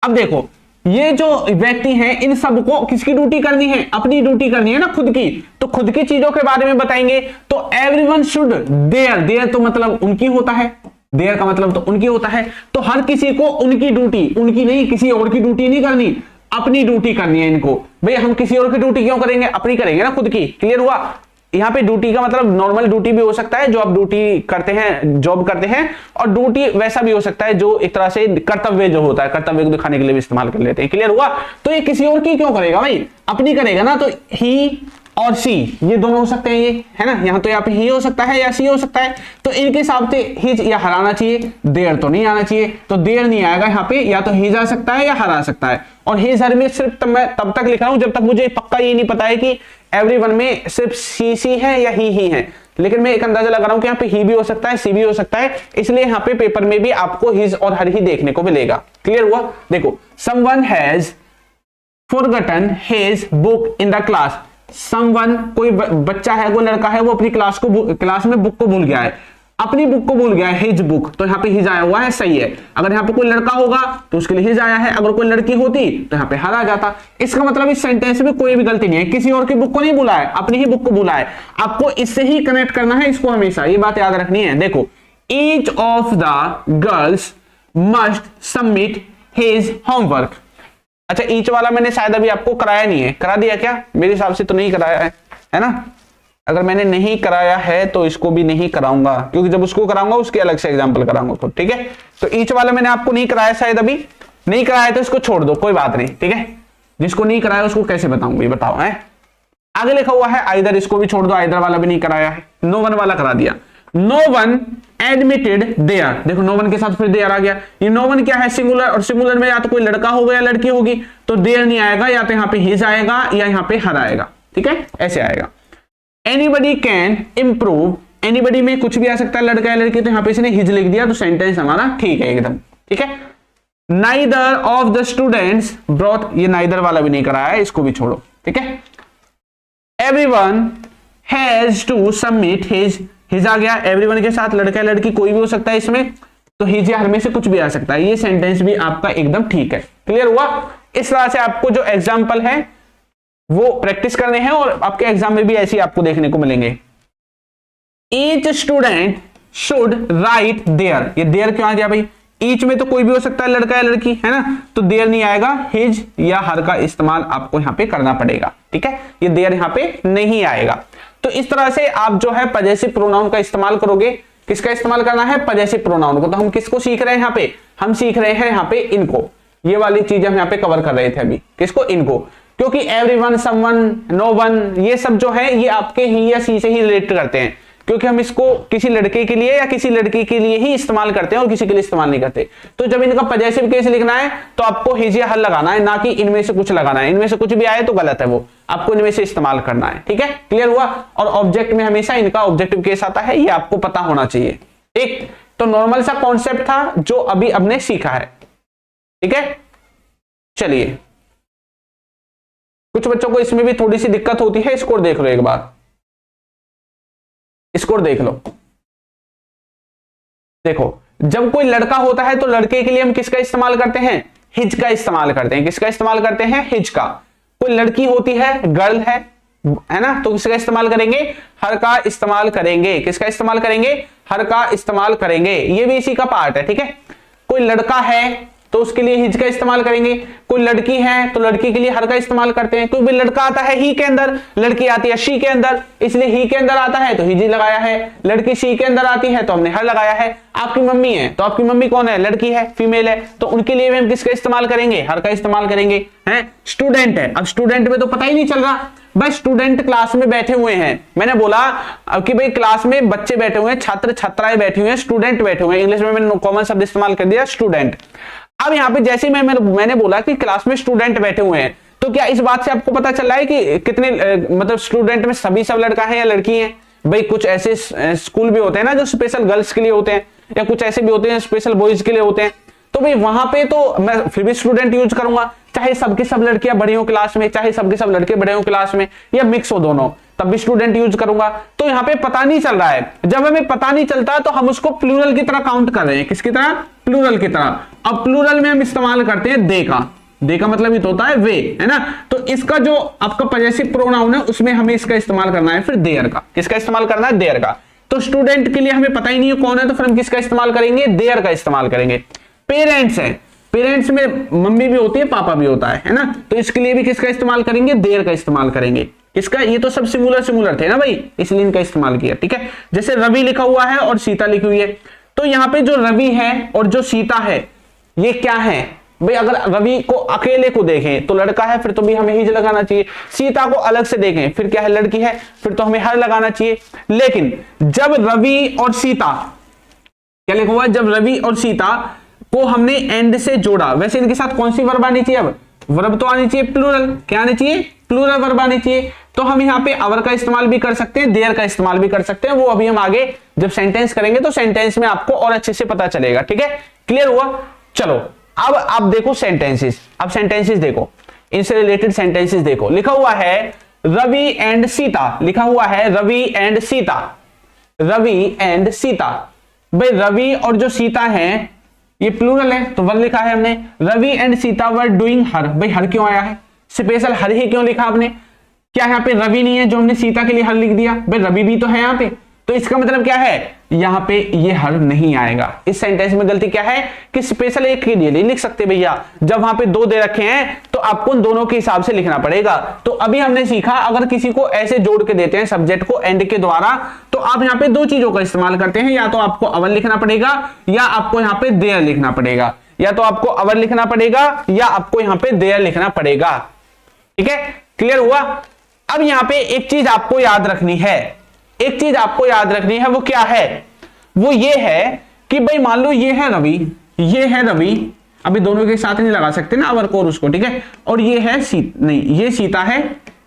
अब देखो ये जो व्यक्ति हैं, इन सबको किसकी ड्यूटी करनी है? अपनी ड्यूटी करनी है ना, खुद की। तो खुद की चीजों के बारे में बताएंगे। तो एवरीवन शुड देयर तो मतलब उनकी होता है, देयर का मतलब तो उनकी होता है। तो हर किसी को उनकी ड्यूटी, उनकी नहीं, किसी और की ड्यूटी नहीं करनी, अपनी ड्यूटी करनी है इनको। भाई हम किसी और की ड्यूटी क्यों करेंगे? अपनी करेंगे ना, खुद की। क्लियर हुआ? यहाँ पे ड्यूटी का मतलब नॉर्मल ड्यूटी भी हो सकता है जो आप ड्यूटी करते हैं, जॉब करते हैं, और ड्यूटी वैसा भी हो सकता है जो एक तरह से कर्तव्य जो होता है, कर्तव्य को दिखाने के लिए भी इस्तेमाल कर लेते हैं। क्लियर हुआ? तो ये किसी और की क्यों करेगा भाई? अपनी करेगा ना। तो ही और सी ये दोनों हो सकते हैं, ये है ना। यहाँ तो यहाँ पे ही हो सकता है या सी हो सकता है। तो इनके हिसाब से हिज या हर आना चाहिए, देयर तो नहीं आना चाहिए। तो देयर नहीं आएगा यहाँ पे, या तो हिज आ सकता है या हर आ सकता है। और हिज हर में सिर्फ मैं तब तक लिख रहा हूं जब तक मुझे पक्का ये नहीं पता है कि एवरीवन में सिर्फ सी है या ही है। लेकिन मैं एक अंदाजा लगा रहा हूं कि यहाँ पे ही भी हो सकता है, सी भी हो सकता है, इसलिए यहाँ पे पेपर में भी आपको हिज और हर ही देखने को मिलेगा। क्लियर हुआ? देखो someone has forgotten his book in the class. Someone कोई बच्चा है, कोई लड़का है, वो अपनी क्लास में बुक को भूल गया है, अपनी बुक को भूल गया है, हिज बुक। तो यहाँ पे हिज आया हुआ है, सही है। अगर यहाँ पे कोई लड़का होगा तो उसके लिए हिज आया है, अगर कोई लड़की होती तो यहाँ पे हर आ जाता। इसका मतलब इस सेंटेंस में कोई भी गलती नहीं है, किसी और की बुक को नहीं भूला है, अपनी ही बुक को भूला है। आपको इससे ही कनेक्ट करना है इसको, हमेशा ये बात याद रखनी है। देखो each of the girls must submit his homework. अच्छा ईच वाला मैंने शायद अभी आपको कराया नहीं है, करा दिया क्या? मेरे हिसाब से तो नहीं कराया है ना। अगर मैंने नहीं कराया है तो इसको भी नहीं कराऊंगा, क्योंकि जब उसको कराऊंगा उसके अलग से एग्जांपल कराऊंगा खुद। ठीक है, तो ईच वाला मैंने आपको नहीं कराया, शायद अभी नहीं कराया तो इसको छोड़ दो, कोई बात नहीं। ठीक है, जिसको नहीं कराया उसको कैसे बताऊंगा, ये बताओ है। आगे लिखा हुआ है आइदर, इसको भी छोड़ दो, आइदर वाला भी नहीं कराया है। नो वन वाला करा दिया। No one admitted their. देखो नो वन के साथ फिर देयर आ गया। ये नो वन क्या है? सिंगुलर, और सिंगुलर में या तो कोई लड़का होगा या लड़की होगी, तो देयर नहीं आएगा, या तो यहाँ पे हिज आएगा या यहाँ पे हर आएगा। ठीक है, ऐसे आएगा। Anybody can improve. एनीबडी में कुछ भी आ सकता है, लड़का या लड़की, तो यहाँ पे इसने हिज लिख दिया, तो सेंटेंस हमारा ठीक है एकदम। ठीक है, neither of the students brought, ये नाइदर वाला भी नहीं कराया है, इसको भी छोड़ो, ठीक है। Everyone has to submit his आ गया, एवरीवन के साथ लड़का लड़की कोई भी हो सकता है इसमें, तो हिज या हर में से कुछ भी आ सकता है। ये सेंटेंस भी आपका एकदम ठीक है, क्लियर हुआ। इस तरह से आपको जो एग्जाम्पल है वो प्रैक्टिस करने हैं और आपके एग्जाम में भी ऐसे ही आपको देखने को मिलेंगे। Each student should write their, ये देयर क्यों आ गया भाई, ईच में तो कोई भी हो सकता है, लड़का या लड़की, है ना, तो देयर नहीं आएगा, हिज या हर का इस्तेमाल आपको यहां पे करना पड़ेगा, ठीक है। ये देयर यहां पे नहीं आएगा। तो इस तरह से आप जो है पजेसिव प्रोनाउन का इस्तेमाल करोगे। किसका इस्तेमाल करना है, पजेसिव प्रोनाउन को। तो हम किसको सीख रहे हैं यहाँ पे, हम सीख रहे हैं यहाँ पे इनको, ये वाली चीज हम यहाँ पे कवर कर रहे थे अभी, किसको, इनको, क्योंकि एवरीवन, समवन, नो वन, ये सब जो है ये आपके ही या सी से ही रिलेट करते हैं, क्योंकि हम इसको किसी लड़के के लिए या किसी लड़की के लिए ही इस्तेमाल करते हैं और किसी के लिए इस्तेमाल नहीं करते। तो जब इनका पजेसिव केस लिखना है तो आपको हिज या हर लगाना है, ना कि इनमें से कुछ लगाना है। इनमें से कुछ भी आए तो गलत है, वो आपको इनमें से इस्तेमाल करना है, ठीक है, क्लियर हुआ। और ऑब्जेक्ट में हमेशा इनका ऑब्जेक्टिव केस आता है, ये आपको पता होना चाहिए, ठीक। तो नॉर्मल सा कॉन्सेप्ट था जो अभी हमने सीखा है, ठीक है। चलिए, कुछ बच्चों को इसमें भी थोड़ी सी दिक्कत होती है, स्कोर देख लो एक बार, स्कोर देख लो। देखो, जब कोई लड़का होता है तो लड़के के लिए हम किसका इस्तेमाल करते हैं, हिज का इस्तेमाल करते हैं। किसका इस्तेमाल करते हैं, हिज का। कोई लड़की होती है, गर्ल है ना, तो किसका इस्तेमाल करेंगे, हर का इस्तेमाल करेंगे। किसका इस्तेमाल करेंगे, हर का इस्तेमाल करेंगे, ये भी इसी का पार्ट है, ठीक है। कोई लड़का है तो उसके लिए हिज का इस्तेमाल करेंगे, कोई लड़की है तो लड़की के लिए हर का इस्तेमाल करते हैं। क्योंकि लड़का आता है ही के अंदर, लड़की आती है शी के अंदर, इसलिए ही के अंदर आता है तो हिज लगाया है, लड़की शी के अंदर आती है तो हमने हर लगाया है। आपकी मम्मी है तो आपकी मम्मी कौन है, लड़की है, फीमेल है, तो उनके लिए भी हम किसका इस्तेमाल करेंगे, हर का इस्तेमाल करेंगे, हैं। स्टूडेंट है, अब स्टूडेंट में तो पता ही नहीं चल रहा भाई, स्टूडेंट क्लास में बैठे हुए हैं। मैंने बोला अब कि भाई क्लास में बच्चे बैठे हुए हैं, छात्र छात्राएं बैठी हुई हैं, स्टूडेंट बैठे हुए हैं। इंग्लिश में मैंने कॉमन शब्द इस्तेमाल कर दिया, स्टूडेंट। अब यहाँ पे जैसे मैंने बोला कि क्लास में स्टूडेंट बैठे हुए हैं, तो क्या इस बात से आपको पता चल रहा है कि कितने मतलब स्टूडेंट में सभी सब लड़का है या लड़की है। भाई कुछ ऐसे स्कूल भी होते हैं ना जो स्पेशल गर्ल्स के लिए होते हैं, या कुछ ऐसे भी होते हैं स्पेशल बॉयज के लिए होते हैं। तो भाई वहां पे तो मैं फिर भी स्टूडेंट यूज करूंगा, चाहे सबके सब लड़कियां बड़ी हो क्लास में, चाहे सबके सब लड़के बड़े हो क्लास में, या मिक्स हो दोनों, तब भी स्टूडेंट यूज करूंगा। तो यहाँ पे पता नहीं चल रहा है, जब हमें पता नहीं चलता तो हम उसको प्लूरल की तरह काउंट कर रहे हैं। किसकी तरह, प्लूरल की तरह। अब प्लूरल में हम इस्तेमाल करते हैं दे का, दे का मतलब ही तो होता है वे, है ना। तो इसका जो आपका पजेसिव प्रोनाउन है उसमें हमें इसका इस्तेमाल करना है फिर देयर का। किसका इस्तेमाल करना है, देयर का। तो स्टूडेंट के लिए हमें पता ही नहीं है कौन है, तो फिर हम किसका इस्तेमाल करेंगे, देयर का इस्तेमाल करेंगे। पेरेंट्स है, पेरेंट्स में मम्मी भी होती है, पापा भी होता है ना, तो इसके लिए भी किसका इस्तेमाल करेंगे, देयर का इस्तेमाल करेंगे। इसका ये तो सब सिमुलर थे ना भाई, इसलिए इनका इस्तेमाल किया, ठीक है। जैसे रवि लिखा हुआ है और सीता लिखी हुई है, तो यहाँ पे जो रवि है और जो सीता है ये क्या है भाई। अगर रवि को अकेले को देखें तो लड़का है, फिर तो भी हमें हिज लगाना चाहिए। सीता को अलग से देखें फिर क्या है, लड़की है, फिर तो हमें हर लगाना चाहिए। लेकिन जब रवि और सीता, क्या लिखा हुआ है, जब रवि और सीता को हमने एंड से जोड़ा, वैसे इनके साथ कौन सी वर्ब आनी चाहिए, अब वर्ब तो आनी चाहिए प्लूरल। क्या आनी चाहिए, प्लूरल वर्ब आनी चाहिए। तो हम यहाँ पे अवर का इस्तेमाल भी कर सकते हैं, देयर का इस्तेमाल भी कर सकते हैं, वो अभी हम आगे जब सेंटेंस करेंगे तो सेंटेंस में आपको और अच्छे से पता चलेगा, ठीक है, क्लियर हुआ। चलो अब आप देखो सेंटेंसेस, अब सेंटेंसेस देखो, इनसे रिलेटेड सेंटेंसेस देखो। लिखा हुआ है रवि एंड सीता, लिखा हुआ है रवि एंड सीता, रवि एंड सीता। भाई रवि और जो सीता है ये प्लूरल है तो वर लिखा है हमने, Ravi and Sita were doing her. भाई हर क्यों आया है, स्पेशल हर ही क्यों लिखा आपने, क्या यहाँ पे रवि नहीं है जो हमने सीता के लिए हर लिख दिया, भाई रवि भी तो है यहाँ पे, तो इसका मतलब क्या है, यहाँ पे ये हर नहीं आएगा। इस सेंटेंस में गलती क्या है कि स्पेशल एक के लिए नहीं लिख सकते भैया, जब वहां पे दो दे रखे हैं तो आपको दोनों के हिसाब से लिखना पड़ेगा। तो अभी हमने सीखा अगर किसी को ऐसे जोड़ के देते हैं सब्जेक्ट को एंड के द्वारा, तो आप यहाँ पे दो चीजों का इस्तेमाल करते हैं, या तो आपको अवर लिखना पड़ेगा या आपको यहाँ पे देयर लिखना पड़ेगा, या तो आपको अवर लिखना पड़ेगा या आपको यहाँ पे देयर लिखना पड़ेगा, ठीक है, क्लियर हुआ। अब यहाँ पे एक चीज आपको याद रखनी है, एक चीज आपको याद रखनी है, वो क्या है, वो ये है कि भाई मान लो ये है रवि, ये है रवि, अभी दोनों के साथ नहीं लगा सकते ना अवर को और उसको, ठीक है, और ये है नहीं ये सीता है,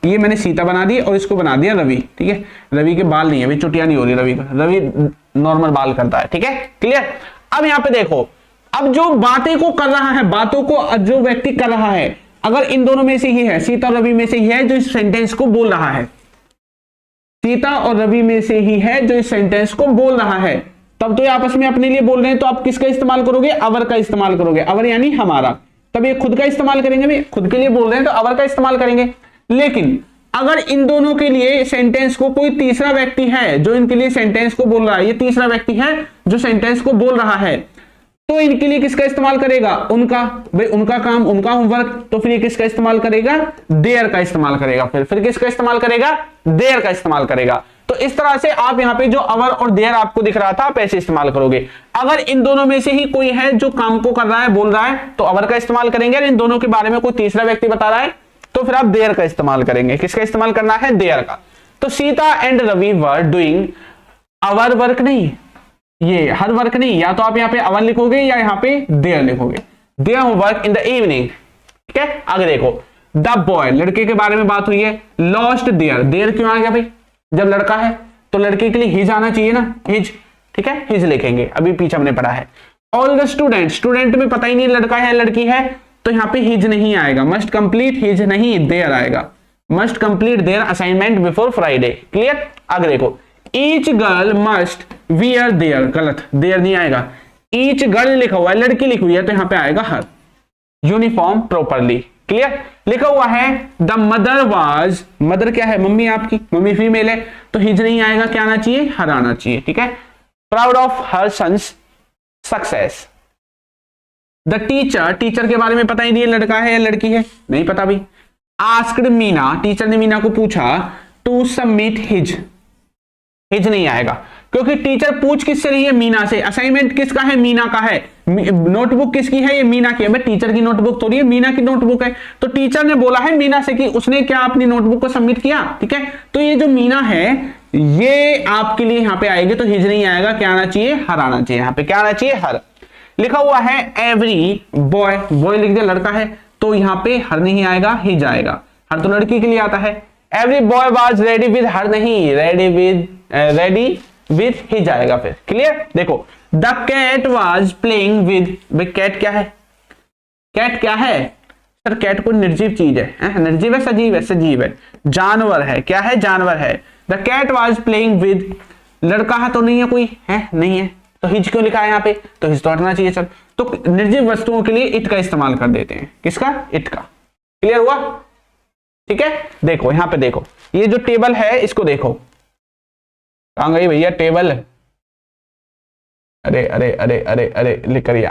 ये मैंने सीता बना दी और इसको बना दिया रवि, ठीक है। रवि के बाल नहीं है, अभी चुटिया नहीं हो रही रवि का, रवि नॉर्मल बाल करता है, ठीक है, क्लियर। अब यहां पे देखो अब जो बातें को कर रहा है, बातों को जो व्यक्ति कर रहा है, अगर इन दोनों में से ही है, सीता और रवि में से ही है जो इस सेंटेंस को बोल रहा है, सीता और रवि में से ही है जो इस सेंटेंस को बोल रहा है, तब तो ये आपस में अपने लिए बोल रहे हैं, तो आप किसका इस्तेमाल करोगे? अवर का इस्तेमाल करोगे। अवर यानी हमारा। तब ये खुद का इस्तेमाल करेंगे, भी खुद के लिए बोल रहे हैं तो अवर का इस्तेमाल करेंगे। लेकिन अगर इन दोनों के लिए सेंटेंस को कोई तीसरा व्यक्ति है जो इनके लिए सेंटेंस को बोल रहा है, ये तीसरा व्यक्ति है जो सेंटेंस को बोल रहा है, तो इनके लिए किसका इस्तेमाल करेगा? उनका। भाई उनका काम, उनका होमवर्क, तो फिर ये किसका इस्तेमाल करेगा? देयर का इस्तेमाल करेगा। फिर किसका इस्तेमाल करेगा? देयर का इस्तेमाल करेगा। तो इस तरह से आप यहां पे जो अवर और देयर आपको दिख रहा था, आप ऐसे इस्तेमाल करोगे। अगर इन दोनों में से ही कोई है जो काम को कर रहा है, बोल रहा है, तो अवर का इस्तेमाल करेंगे। और इन दोनों के बारे में कोई तीसरा व्यक्ति बता रहा है तो फिर आप देयर का इस्तेमाल करेंगे। किसका इस्तेमाल करना है? देयर का। तो Sita and Ravi were doing our work, नहीं ये हर वर्क नहीं, या तो आप यहाँ पे अवर लिखोगे या यहाँ पे देयर लिखोगे। Their homework in the evening. ठीक है, आगे देखो, द बॉय, लड़के के बारे में बात हुई है, लॉस्ट देयर। देयर क्यों आ गया भाई? जब लड़का है तो लड़के के लिए हिज आना चाहिए ना, हिज। ठीक है, हिज लिखेंगे, अभी पीछे हमने पढ़ा है। ऑल द स्टूडेंट, स्टूडेंट में पता ही नहीं लड़का है लड़की है, तो यहाँ पे हिज नहीं आएगा। मस्ट कंप्लीट हिज नहीं, देयर आएगा। Must complete their assignment before Friday. Clear? आगे देखो, each girl must wear their, गलत, देयर नहीं आएगा। ईच गर्ल लिखा हुआ है, लड़की लिखी हुई है, तो यहां पे आएगा हर। Uniform properly. क्लियर? लिखा हुआ है द मदर वाज, मदर क्या है? मम्मी आपकी, मम्मी फीमेल है, तो हिज नहीं आएगा, क्या आना चाहिए? हर आना चाहिए। ठीक है, proud of her sons success. The teacher, teacher के बारे में पता ही नहीं लड़का है या लड़की है, नहीं पता भी। आस्क्ड मीना, टीचर ने मीना को पूछा टू सबमिट हिज, हिज नहीं आएगा क्योंकि टीचर पूछ किससे रही है? मीना से। असाइनमेंट किसका है? मीना का है। नोटबुक किसकी है? ये मीना की है। टीचर की नोटबुक थोड़ी है, मीना की नोटबुक है। तो टीचर ने बोला है मीना से कि उसने क्या अपनी नोटबुक को सबमिट किया। ठीक है, तो ये जो मीना है ये आपके लिए यहाँ पे आएगी, तो हिज नहीं आएगा, क्या आना चाहिए? हर आना चाहिए। यहाँ पे क्या आना चाहिए? हर। लिखा हुआ है एवरी बॉय, बॉय लिख दिया, लड़का है, तो यहाँ पे हर नहीं आएगा, हिज आएगा। हर तो लड़की के लिए आता है। Every boy was ready with her नहीं, रेडी विद हिज आएगा फिर। क्लियर? देखो, the cat was playing with, भाई कैट क्या है? कैट क्या है सर? कैट कोई निर्जीव चीज है? निर्जीव है, सजीव है? सजीव है। जानवर है, क्या है? जानवर है। The cat was playing with, लड़का है तो नहीं है कोई, है नहीं है, तो हिज क्यों लिखा है यहाँ पे? तो हिज तो हटना चाहिए। चल, तो निर्जीव वस्तुओं के लिए इट का इस्तेमाल कर देते हैं। किसका? इट का। क्लियर हुआ? ठीक है, देखो यहां पे देखो, ये जो टेबल है इसको देखो, कहां गई भैया टेबल? अरे अरे अरे अरे अरे लिख कर।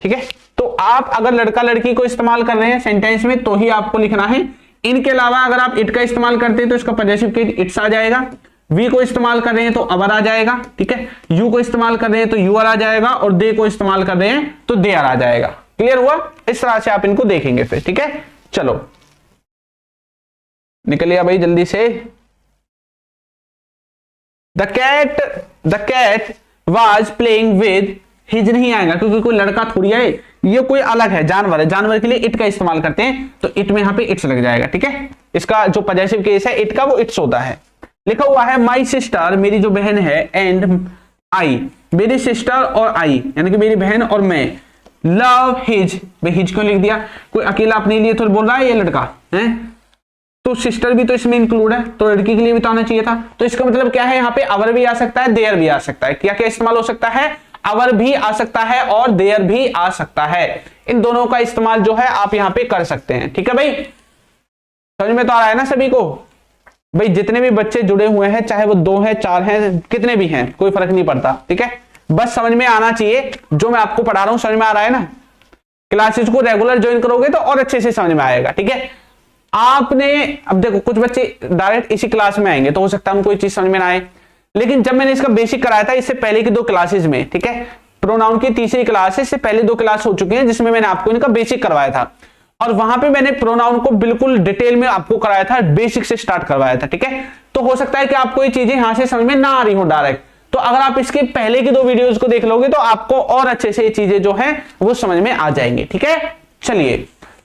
ठीक है, तो आप अगर लड़का लड़की को इस्तेमाल कर रहे हैं सेंटेंस में तो ही आपको लिखना है। इनके अलावा अगर आप इट का इस्तेमाल करते हैं तो इसका पॉजेसिव केस इट्स आ जाएगा। वी को इस्तेमाल कर रहे हैं तो अवर आ जाएगा। ठीक है, यू को इस्तेमाल कर रहे हैं तो यूआर आ जाएगा, और दे को इस्तेमाल कर रहे हैं तो देयर आ जाएगा। क्लियर हुआ? इस तरह से आप इनको देखेंगे फिर। ठीक है, चलो निकलिए भाई जल्दी से। The cat was playing with, his नहीं आएगा क्योंकि कोई लड़का थोड़ी है, ये कोई अलग है, जानवर है। जानवर के लिए इट का इस्तेमाल करते हैं, तो इट में यहां पे इट्स लग जाएगा। ठीक है, इसका जो पॉजेसिव केस है इट का, वो इट्स होता है। लिखा हुआ है माई सिस्टर, मेरी जो बहन है, एंड आई, मेरी सिस्टर और आई यानी कि मेरी बहन और मैं, लव हिज, भाई हिज क्यों लिख दिया? कोई अकेला अपने लिए तो बोल रहा है ये लड़का है, तो सिस्टर भी तो इसमें इंक्लूड है, तो लड़की के लिए भी तो आना चाहिए था। तो इसका मतलब क्या है? यहाँ पे अवर भी आ सकता है, देयर भी आ सकता है। क्या क्या इस्तेमाल हो सकता है? अवर भी आ सकता है और देयर भी आ सकता है। इन दोनों का इस्तेमाल जो है आप यहाँ पे कर सकते हैं। ठीक है भाई, समझ में तो आ रहा है ना सभी को? भाई जितने भी बच्चे जुड़े हुए हैं, चाहे वो 2 हैं 4 हैं कितने भी हैं, कोई फर्क नहीं पड़ता। ठीक है, बस समझ में आना चाहिए जो मैं आपको पढ़ा रहा हूं, समझ में आ रहा है ना? क्लासेस को रेगुलर ज्वाइन करोगे तो और अच्छे से समझ में आएगा। ठीक है, आपने अब देखो कुछ बच्चे डायरेक्ट इसी क्लास में आएंगे तो हो सकता है उनको कोई चीज समझ में ना आए, लेकिन जब मैंने इसका बेसिक कराया था इससे पहले की 2 क्लासेस में, ठीक है, प्रोनाउन की तीसरी क्लास है, इससे पहले 2 क्लास हो चुके हैं जिसमें मैंने आपको इनका बेसिक करवाया था, और वहां पे मैंने प्रोनाउन को बिल्कुल डिटेल में आपको कराया था, बेसिक से स्टार्ट करवाया था। ठीक है, तो हो सकता है कि आपको ये चीजें यहां से समझ में ना आ रही हो डायरेक्ट, तो अगर आप इसके पहले की 2 वीडियोस को देख लोगे तो आपको और अच्छे से ये चीजें जो है वो समझ में आ जाएंगी। ठीक है, चलिए,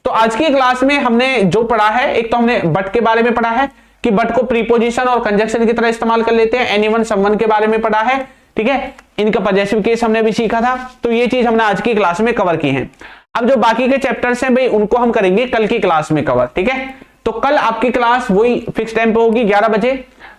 तो आज की क्लास में हमने जो पढ़ा है, एक तो हमने बट के बारे में पढ़ा है कि बट को प्रीपोजिशन और कंजक्शन की तरह इस्तेमाल कर लेते हैं, एनीवन समवन के बारे में पढ़ा है ठीक है, इनका पॉजेसिव केस हमने भी सीखा था, तो ये चीज हमने आज की क्लास में कवर की है। अब जो बाकी के चैप्टर्स हैं भाई उनको हम करेंगे कल की क्लास में कवर, ठीक है। तो कल आपकी क्लास वही फिक्स टाइम पे होगी 11 बजे।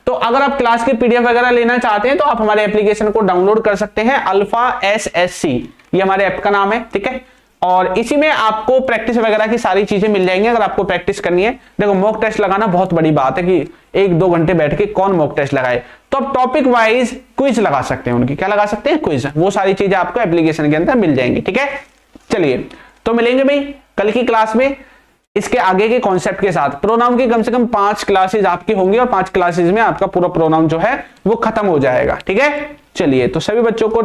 तो अगर आप क्लास की पीडीएफ वगैरह लेना चाहते हैं तो आप हमारे एप्लीकेशन को डाउनलोड कर सकते हैं, अल्फा SSC ये हमारे ऐप का नाम है, ठीक है। और इसी में आपको प्रैक्टिस वगैरह की सारी चीजें मिल जाएंगी अगर आपको प्रैक्टिस करनी है। देखो मॉक टेस्ट लगाना बहुत बड़ी बात है कि 1-2 घंटे बैठ के कौन मॉक टेस्ट लगाए, तो आप टॉपिक वाइज क्विज लगा सकते हैं, उनकी क्या लगा सकते हैं, क्विज। वो सारी चीजें आपको एप्लीकेशन के अंदर मिल जाएंगी, ठीक है। चलिए तो मिलेंगे भाई कल की क्लास में इसके आगे के कॉन्सेप्ट के साथ। प्रोनाउन की कम से कम 5 क्लासेज आपकी होंगी और 5 क्लासेज में आपका पूरा प्रोनाउन जो है वो खत्म हो जाएगा, ठीक है। चलिए तो सभी बच्चों को